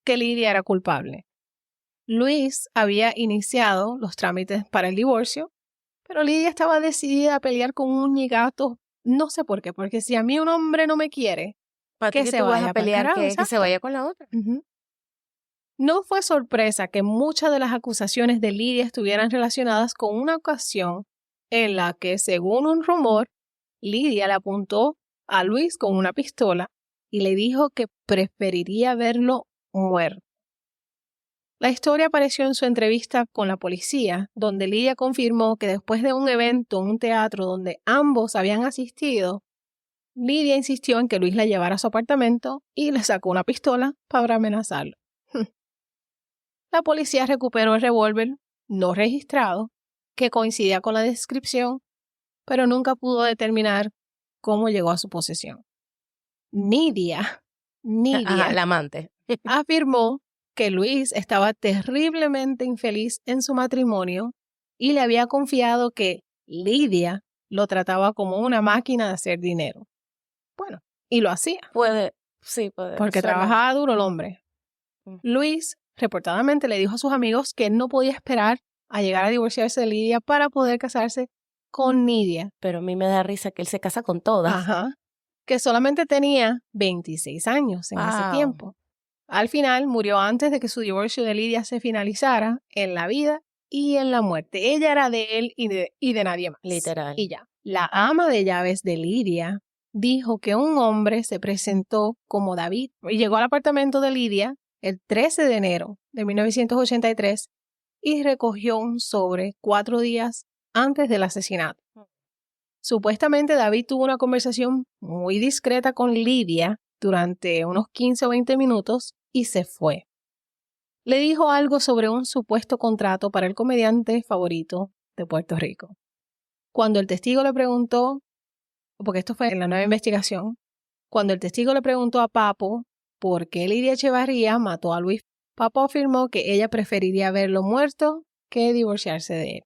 que Lidia era culpable. Luis había iniciado los trámites para el divorcio, pero Lidia estaba decidida a pelear con un ñigato, no sé por qué, porque si a mí un hombre no me quiere, que se vaya a pelear, que se vaya con la otra. No fue sorpresa que muchas de las acusaciones de Lidia estuvieran relacionadas con una ocasión en la que, según un rumor, Lidia le apuntó a Luis con una pistola y le dijo que preferiría verlo muerto. La historia apareció en su entrevista con la policía, donde Lidia confirmó que después de un evento en un teatro donde ambos habían asistido, Lidia insistió en que Luis la llevara a su apartamento y le sacó una pistola para amenazarlo. La policía recuperó el revólver no registrado, que coincidía con la descripción, pero nunca pudo determinar cómo llegó a su posesión. Nidia, la amante, afirmó que Luis estaba terriblemente infeliz en su matrimonio y le había confiado que Lidia lo trataba como una máquina de hacer dinero. Bueno, y lo hacía. Puede. Porque trabajaba duro el hombre. Luis reportadamente le dijo a sus amigos que él no podía esperar a llegar a divorciarse de Lidia para poder casarse con Nidia. Pero a mí me da risa que él se casa con todas. Ajá. Que solamente tenía 26 años en ese tiempo. Al final murió antes de que su divorcio de Lidia se finalizara en la vida y en la muerte. Ella era de él y de nadie más. Literal. Y ya. La ama de llaves de Lidia dijo que un hombre se presentó como David y llegó al apartamento de Lidia el 13 de enero de 1983 y recogió un sobre 4 días antes del asesinato. Supuestamente David tuvo una conversación muy discreta con Lidia durante unos 15 o 20 minutos y se fue. Le dijo algo sobre un supuesto contrato para el comediante favorito de Puerto Rico. Cuando el testigo le preguntó, porque esto fue en la nueva investigación, cuando el testigo le preguntó a Papo por qué Lidia Echevarría mató a Luis, Papo afirmó que ella preferiría verlo muerto que divorciarse de él.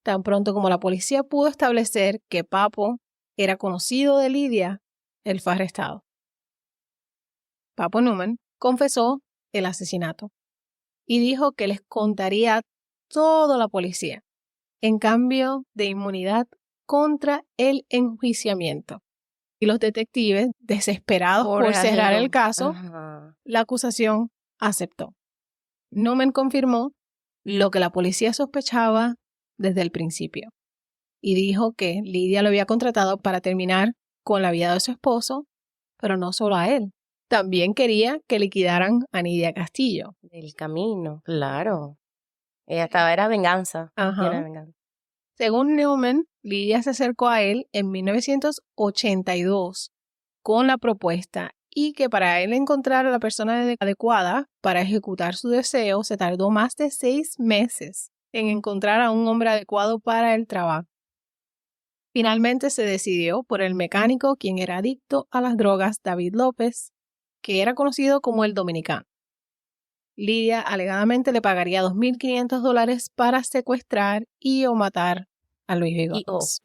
Tan pronto como la policía pudo establecer que Papo era conocido de Lidia, él fue arrestado. Papo Newman confesó el asesinato y dijo que les contaría todo a la policía en cambio de inmunidad contra el enjuiciamiento. Y los detectives, desesperados por cerrar el caso, la acusación aceptó. Newman confirmó lo que la policía sospechaba desde el principio y dijo que Lidia lo había contratado para terminar con la vida de su esposo, pero no solo a él. También quería que liquidaran a Nidia Castillo. Del camino, claro. Ella era venganza. Era venganza. Según Newman, Lidia se acercó a él en 1982 con la propuesta y que para él encontrar a la persona adecuada para ejecutar su deseo se tardó más de 6 meses en encontrar a un hombre adecuado para el trabajo. Finalmente se decidió por el mecánico quien era adicto a las drogas, David López, que era conocido como el Dominicano. Lidia alegadamente le pagaría $2,500 para secuestrar y o matar a Luis Bigotes.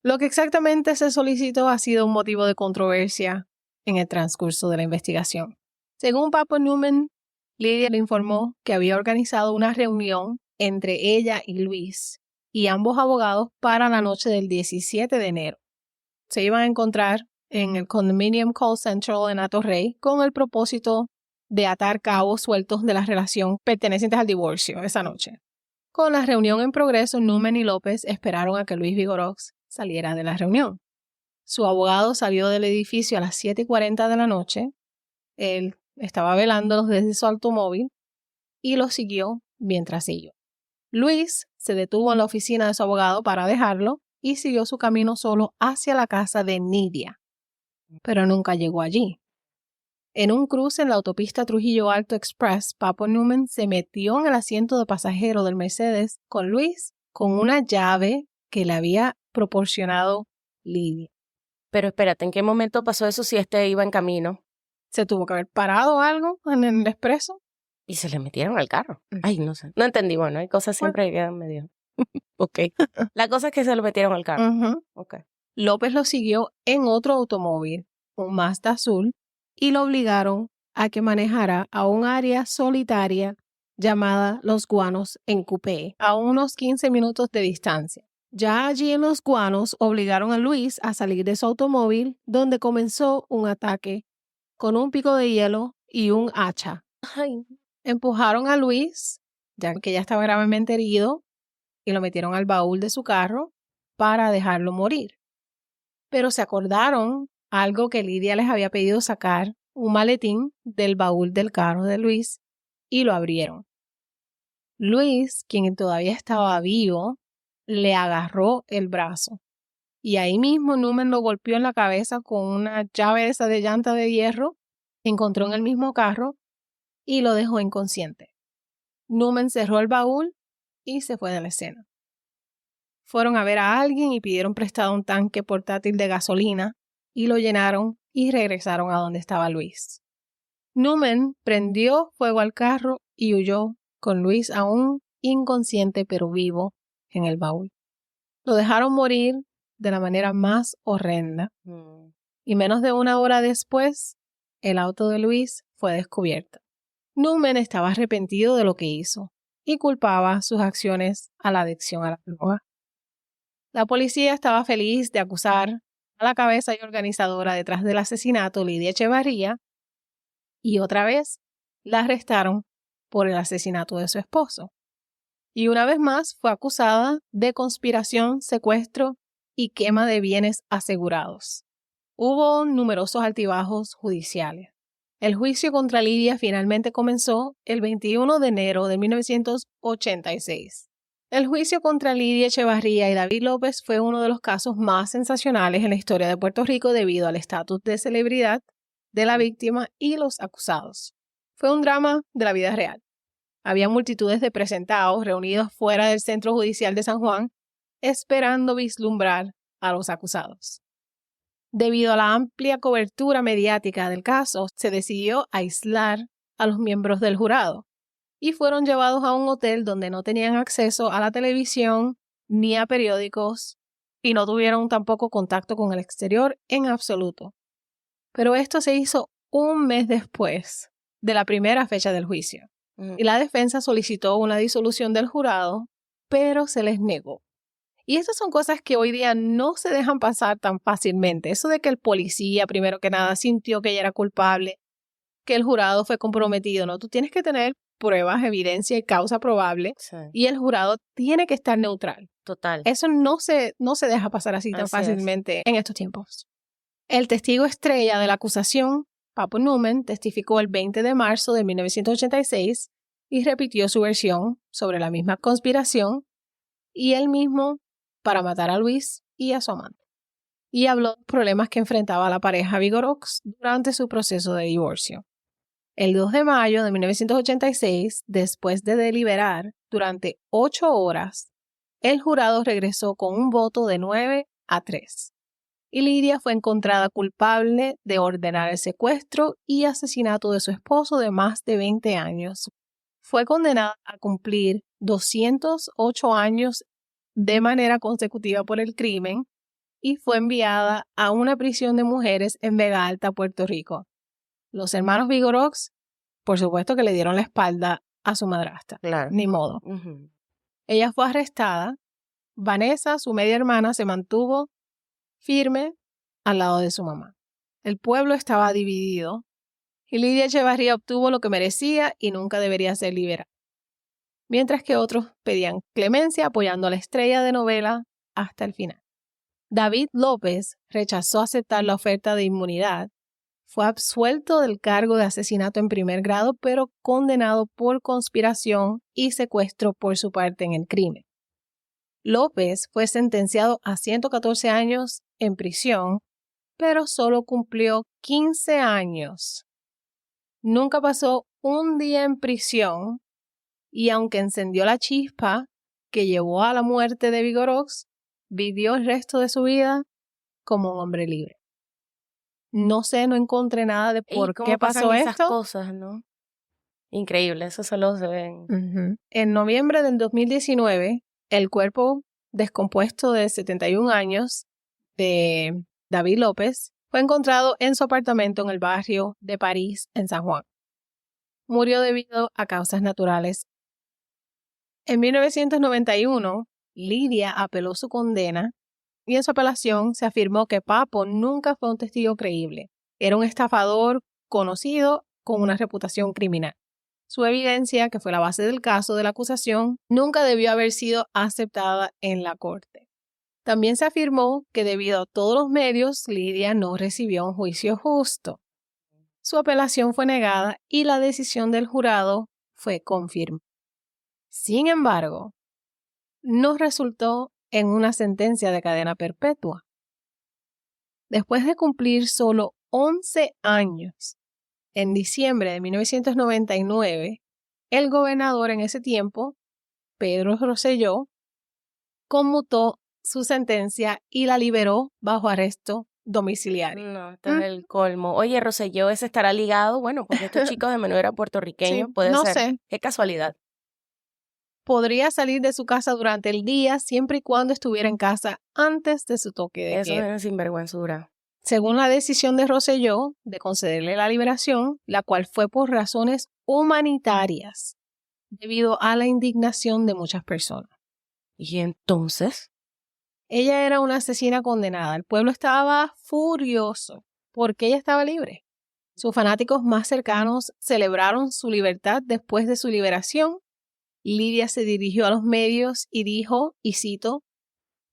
Lo que exactamente se solicitó ha sido un motivo de controversia en el transcurso de la investigación. Según Papo Newman, Lidia le informó que había organizado una reunión entre ella y Luis y ambos abogados para la noche del 17 de enero. Se iban a encontrar en el Condominium Call Central en Atorrey con el propósito de atar cabos sueltos de la relación pertenecientes al divorcio esa noche. Con la reunión en progreso, Newman y López esperaron a que Luis Vigorox saliera de la reunión. Su abogado salió del edificio a las 7:40 de la noche. Él estaba velándolos desde su automóvil y los siguió mientras siguió. Luis se detuvo en la oficina de su abogado para dejarlo y siguió su camino solo hacia la casa de Nidia. pero nunca llegó allí. En un cruce en la autopista Trujillo Alto Express, Papo Newman se metió en el asiento de pasajero del Mercedes con Luis con una llave que le había proporcionado Lydia. Pero espérate, ¿en qué momento pasó eso si iba en camino? ¿Se tuvo que haber parado algo en el expreso? Y se le metieron al carro. Ay, no sé. No entendí. Bueno, hay cosas siempre que quedan medio... Ok. La cosa es que se lo metieron al carro. Okay. López lo siguió en otro automóvil, un Mazda azul, y lo obligaron a que manejara a un área solitaria llamada Los Guanos en Coupé, a unos 15 minutos de distancia. Ya allí en Los Guanos obligaron a Luis a salir de su automóvil, donde comenzó un ataque con un pico de hielo y un hacha. Empujaron a Luis, ya que ya estaba gravemente herido, y lo metieron al baúl de su carro para dejarlo morir. Pero se acordaron algo que Lydia les había pedido sacar, un maletín del baúl del carro de Luis, y lo abrieron. Luis, quien todavía estaba vivo, le agarró el brazo. Y ahí mismo Newman lo golpeó en la cabeza con una llave esa de llanta de hierro, encontró en el mismo carro y lo dejó inconsciente. Newman cerró el baúl y se fue de la escena. Fueron a ver a alguien y pidieron prestado un tanque portátil de gasolina y lo llenaron y regresaron a donde estaba Luis. Newman prendió fuego al carro y huyó con Luis aún inconsciente pero vivo en el baúl. Lo dejaron morir de la manera más horrenda y menos de una hora después el auto de Luis fue descubierto. Newman estaba arrepentido de lo que hizo y culpaba sus acciones a la adicción a la droga. La policía estaba feliz de acusar a la cabeza y organizadora detrás del asesinato, Lydia Echevarría, y otra vez la arrestaron por el asesinato de su esposo. Y una vez más fue acusada de conspiración, secuestro y quema de bienes asegurados. Hubo numerosos altibajos judiciales. El juicio contra Lydia finalmente comenzó el 21 de enero de 1986. El juicio contra Lydia Echevarría y David López fue uno de los casos más sensacionales en la historia de Puerto Rico debido al estatus de celebridad de la víctima y los acusados. Fue un drama de la vida real. Había multitudes de presentados reunidos fuera del Centro Judicial de San Juan, esperando vislumbrar a los acusados. Debido a la amplia cobertura mediática del caso, se decidió aislar a los miembros del jurado y fueron llevados a un hotel donde no tenían acceso a la televisión ni a periódicos y no tuvieron tampoco contacto con el exterior en absoluto. Pero esto se hizo un mes después de la primera fecha del juicio. Y la defensa solicitó una disolución del jurado, pero se les negó. Y estas son cosas que hoy día no se dejan pasar tan fácilmente. Eso de que el policía, primero que nada, sintió que ella era culpable, que el jurado fue comprometido, ¿no? Tú tienes que tener pruebas, evidencia y causa probable, y el jurado tiene que estar neutral. Total. Eso no se deja pasar así tan fácilmente en estos tiempos. El testigo estrella de la acusación, Papo Newman, testificó el 20 de marzo de 1986 y repitió su versión sobre la misma conspiración y él mismo para matar a Luis y a su amante. Y habló de los problemas que enfrentaba la pareja Vigorox durante su proceso de divorcio. El 2 de mayo de 1986, después de deliberar durante 8 horas, el jurado regresó con un voto de 9-3. Y Lydia fue encontrada culpable de ordenar el secuestro y asesinato de su esposo de más de 20 años. Fue condenada a cumplir 208 años de manera consecutiva por el crimen y fue enviada a una prisión de mujeres en Vega Alta, Puerto Rico. Los hermanos Vigorox, por supuesto que le dieron la espalda a su madrastra. Claro. Ni modo. Ella fue arrestada. Vanessa, su media hermana, se mantuvo firme al lado de su mamá. El pueblo estaba dividido y Lydia Echevarría obtuvo lo que merecía y nunca debería ser liberada. Mientras que otros pedían clemencia apoyando a la estrella de novela hasta el final. David López rechazó aceptar la oferta de inmunidad. Fue absuelto del cargo de asesinato en primer grado, pero condenado por conspiración y secuestro por su parte en el crimen. López fue sentenciado a 114 años en prisión pero solo cumplió 15 años. Nunca pasó un día en prisión y aunque encendió la chispa que llevó a la muerte de Vigorox, vivió el resto de su vida como un hombre libre. No encontré nada de por qué pasó esas esto. Cosas, ¿no? Increíble, eso solo se ven. En noviembre del 2019, el cuerpo descompuesto de 71 años de David López fue encontrado en su apartamento en el barrio de París, en San Juan. Murió debido a causas naturales. En 1991, Lidia apeló su condena y en su apelación se afirmó que Papo nunca fue un testigo creíble. Era un estafador conocido con una reputación criminal. Su evidencia, que fue la base del caso de la acusación, nunca debió haber sido aceptada en la corte. También se afirmó que debido a todos los medios, Lidia no recibió un juicio justo. Su apelación fue negada y la decisión del jurado fue confirmada. Sin embargo, no resultó en una sentencia de cadena perpetua. Después de cumplir solo 11 años, en diciembre de 1999, el gobernador en ese tiempo, Pedro Rosselló, conmutó su sentencia y la liberó bajo arresto domiciliario. No, esto es el colmo. Oye, Rosselló, ¿ese estará ligado? Bueno, porque estos chicos de menú eran puertorriqueños, sí, puede no ser. sé. Qué casualidad. Podría salir de su casa durante el día siempre y cuando estuviera en casa antes de su toque de Eso queda. es sinvergüenzura. Según la decisión de Rosselló de concederle la liberación, la cual fue por razones humanitarias, debido a la indignación de muchas personas. ¿Y entonces? Ella era una asesina condenada. El pueblo estaba furioso porque ella estaba libre. Sus fanáticos más cercanos celebraron su libertad después de su liberación. Lidia se dirigió a los medios y dijo, y cito,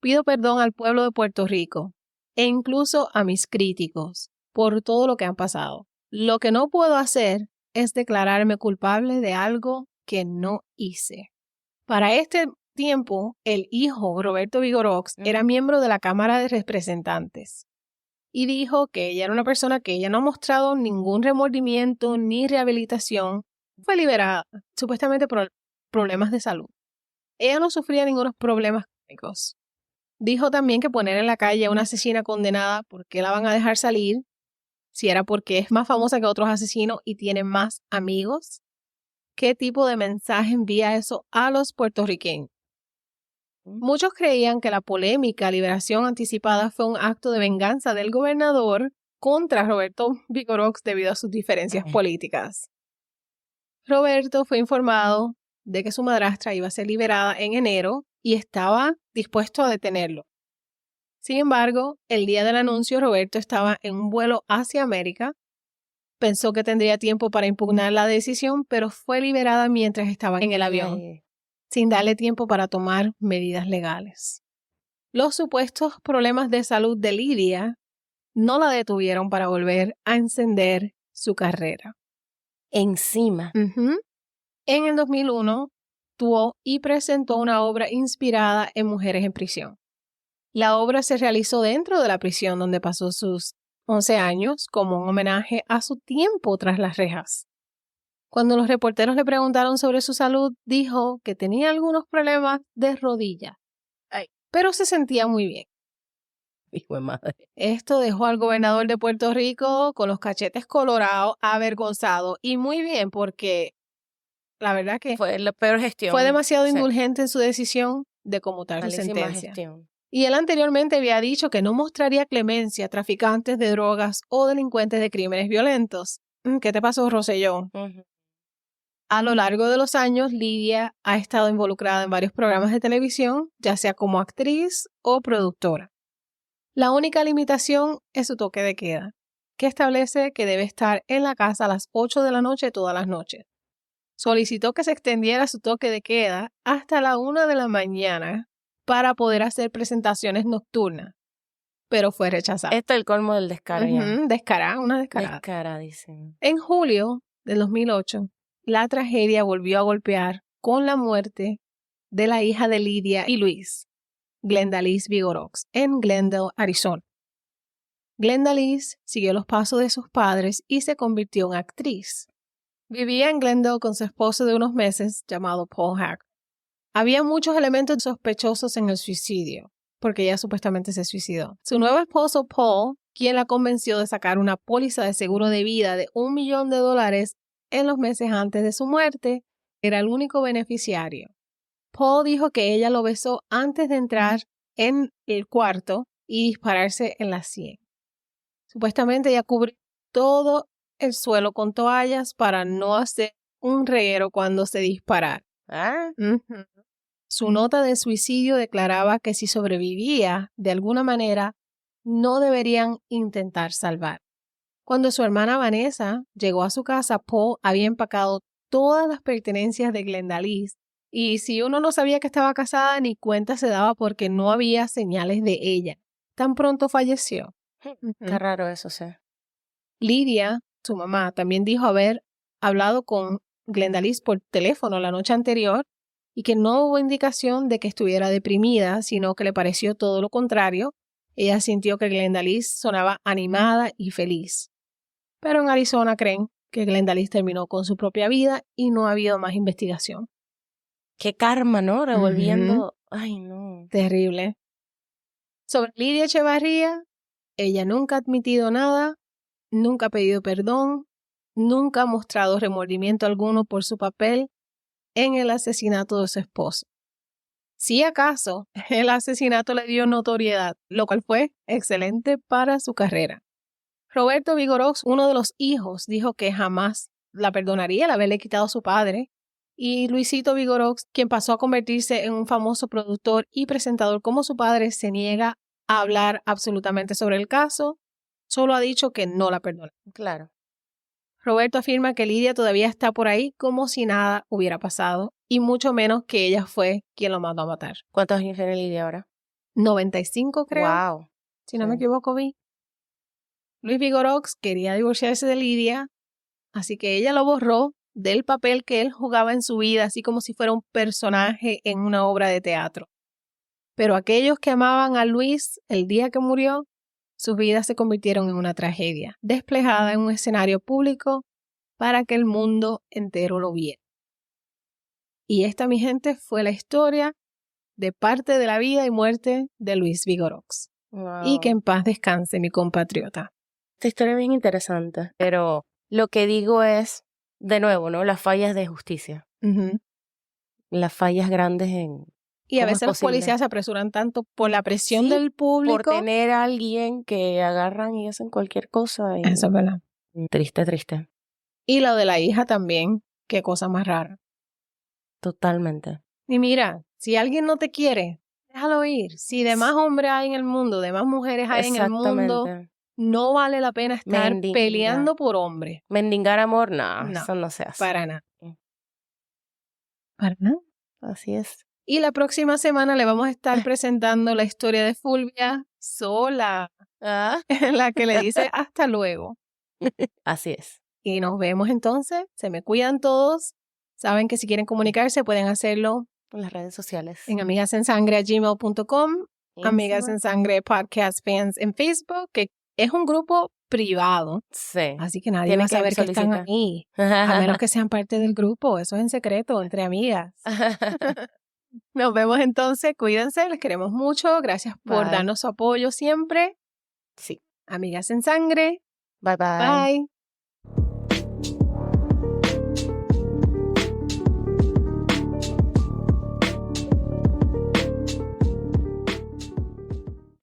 «Pido perdón al pueblo de Puerto Rico e incluso a mis críticos por todo lo que han pasado. Lo que no puedo hacer es declararme culpable de algo que no hice». Para este tiempo, el hijo, Roberto Vigorox, era miembro de la Cámara de Representantes y dijo que ella era una persona que ella no ha mostrado ningún remordimiento ni rehabilitación. Fue liberada, supuestamente por problemas de salud. Ella no sufría ningunos problemas crónicos. Dijo también que poner en la calle a una asesina condenada, ¿por qué la van a dejar salir? Si era porque es más famosa que otros asesinos y tiene más amigos. ¿Qué tipo de mensaje envía eso a los puertorriqueños? Muchos creían que la polémica liberación anticipada fue un acto de venganza del gobernador contra Roberto Vigorox debido a sus diferencias políticas. Roberto fue informado de que su madrastra iba a ser liberada en enero y estaba dispuesto a detenerlo. Sin embargo, el día del anuncio, Roberto estaba en un vuelo hacia América. Pensó que tendría tiempo para impugnar la decisión, pero fue liberada mientras estaba en el avión, sin darle tiempo para tomar medidas legales. Los supuestos problemas de salud de Lidia no la detuvieron para volver a encender su carrera. Encima. En el 2001, actuó y presentó una obra inspirada en mujeres en prisión. La obra se realizó dentro de la prisión donde pasó sus 11 años como un homenaje a su tiempo tras las rejas. Cuando los reporteros le preguntaron sobre su salud, dijo que tenía algunos problemas de rodilla, pero se sentía muy bien. Hijo de madre. Esto dejó al gobernador de Puerto Rico con los cachetes colorados, avergonzado, y muy bien porque la verdad que fue la peor gestión. Fue demasiado indulgente en su decisión de conmutar su sentencia. Gestión. Y él anteriormente había dicho que no mostraría clemencia a traficantes de drogas o delincuentes de crímenes violentos. ¿Qué te pasó, Rosselló? A lo largo de los años, Lidia ha estado involucrada en varios programas de televisión, ya sea como actriz o productora. La única limitación es su toque de queda, que establece que debe estar en la casa a las 8 de la noche todas las noches. Solicitó que se extendiera su toque de queda hasta la 1 de la mañana para poder hacer presentaciones nocturnas, pero fue rechazado. Esto es el colmo del descaro ya. Descarada, una descarada. Descaradísima. En julio del 2008, la tragedia volvió a golpear con la muerte de la hija de Lidia y Luis, Glenda Liz Vigorox, en Glendale, Arizona. Glenda Lees siguió los pasos de sus padres y se convirtió en actriz. Vivía en Glendale con su esposo de unos meses llamado Paul Haggard. Había muchos elementos sospechosos en el suicidio, porque ella supuestamente se suicidó. Su nuevo esposo Paul, quien la convenció de sacar una póliza de seguro de vida de $1 millón en los meses antes de su muerte, era el único beneficiario. Paul dijo que ella lo besó antes de entrar en el cuarto y dispararse en la sien. Supuestamente ella cubrió todo el suelo con toallas para no hacer un reguero cuando se disparara. Su nota de suicidio declaraba que si sobrevivía de alguna manera, no deberían intentar salvar. Cuando su hermana Vanessa llegó a su casa, Paul había empacado todas las pertenencias de Glenda Lees, y si uno no sabía que estaba casada, ni cuenta se daba porque no había señales de ella. Tan pronto falleció. Qué raro eso, sí. Lydia, su mamá, también dijo haber hablado con Glenda Lees por teléfono la noche anterior y que no hubo indicación de que estuviera deprimida, sino que le pareció todo lo contrario. Ella sintió que Glenda Lees sonaba animada y feliz. Pero en Arizona creen que Glenda Lees terminó con su propia vida y no ha habido más investigación. Qué karma, ¿no? Revolviendo. Ay, no. Terrible. Sobre Lydia Echevarría, ella nunca ha admitido nada, nunca ha pedido perdón, nunca ha mostrado remordimiento alguno por su papel en el asesinato de su esposo. Si acaso, el asesinato le dio notoriedad, lo cual fue excelente para su carrera. Roberto Vigorós, uno de los hijos, dijo que jamás la perdonaría el haberle quitado a su padre. Y Luisito Vigorós, quien pasó a convertirse en un famoso productor y presentador como su padre, se niega a hablar absolutamente sobre el caso. Solo ha dicho que no la perdona. Claro. Roberto afirma que Lydia todavía está por ahí como si nada hubiera pasado y mucho menos que ella fue quien lo mandó a matar. ¿Cuántos años tiene Lydia ahora? 95, creo. Wow. Si no me equivoco, vi. Luis Vigorós quería divorciarse de Lydia, así que ella lo borró del papel que él jugaba en su vida, así como si fuera un personaje en una obra de teatro. Pero aquellos que amaban a Luis el día que murió, sus vidas se convirtieron en una tragedia, desplegada en un escenario público para que el mundo entero lo viera. Y esta, mi gente, fue la historia de parte de la vida y muerte de Luis Vigorós. Wow. Y que en paz descanse, mi compatriota. Esta historia es bien interesante, pero lo que digo es, de nuevo, ¿no? Las fallas de justicia. Las fallas grandes en... Y a veces los policías se apresuran tanto por la presión del público. Por tener a alguien que agarran y hacen cualquier cosa. Eso es verdad. Triste, triste. Y lo de la hija también, qué cosa más rara. Totalmente. Y mira, si alguien no te quiere, déjalo ir. Si de más hombres hay en el mundo, de más mujeres hay en el mundo, no vale la pena estar peleando por hombres. Mendigar amor, no, eso no se hace. Para nada. Para nada. Así es. Y la próxima semana le vamos a estar presentando la historia de Fulvia sola, en la que le dice hasta luego. Así es. Y nos vemos entonces. Se me cuidan todos. Saben que si quieren comunicarse pueden hacerlo en las redes sociales. En amigasensangre@gmail.com, Amigas en Sangre Podcast Fans en Facebook, que es un grupo privado. Sí. Así que nadie va a saber que están ahí. A menos que sean parte del grupo. Eso es en secreto, entre amigas. Nos vemos entonces. Cuídense. Les queremos mucho. Gracias por darnos su apoyo siempre. Sí. Amigas en Sangre. Bye, bye. Bye.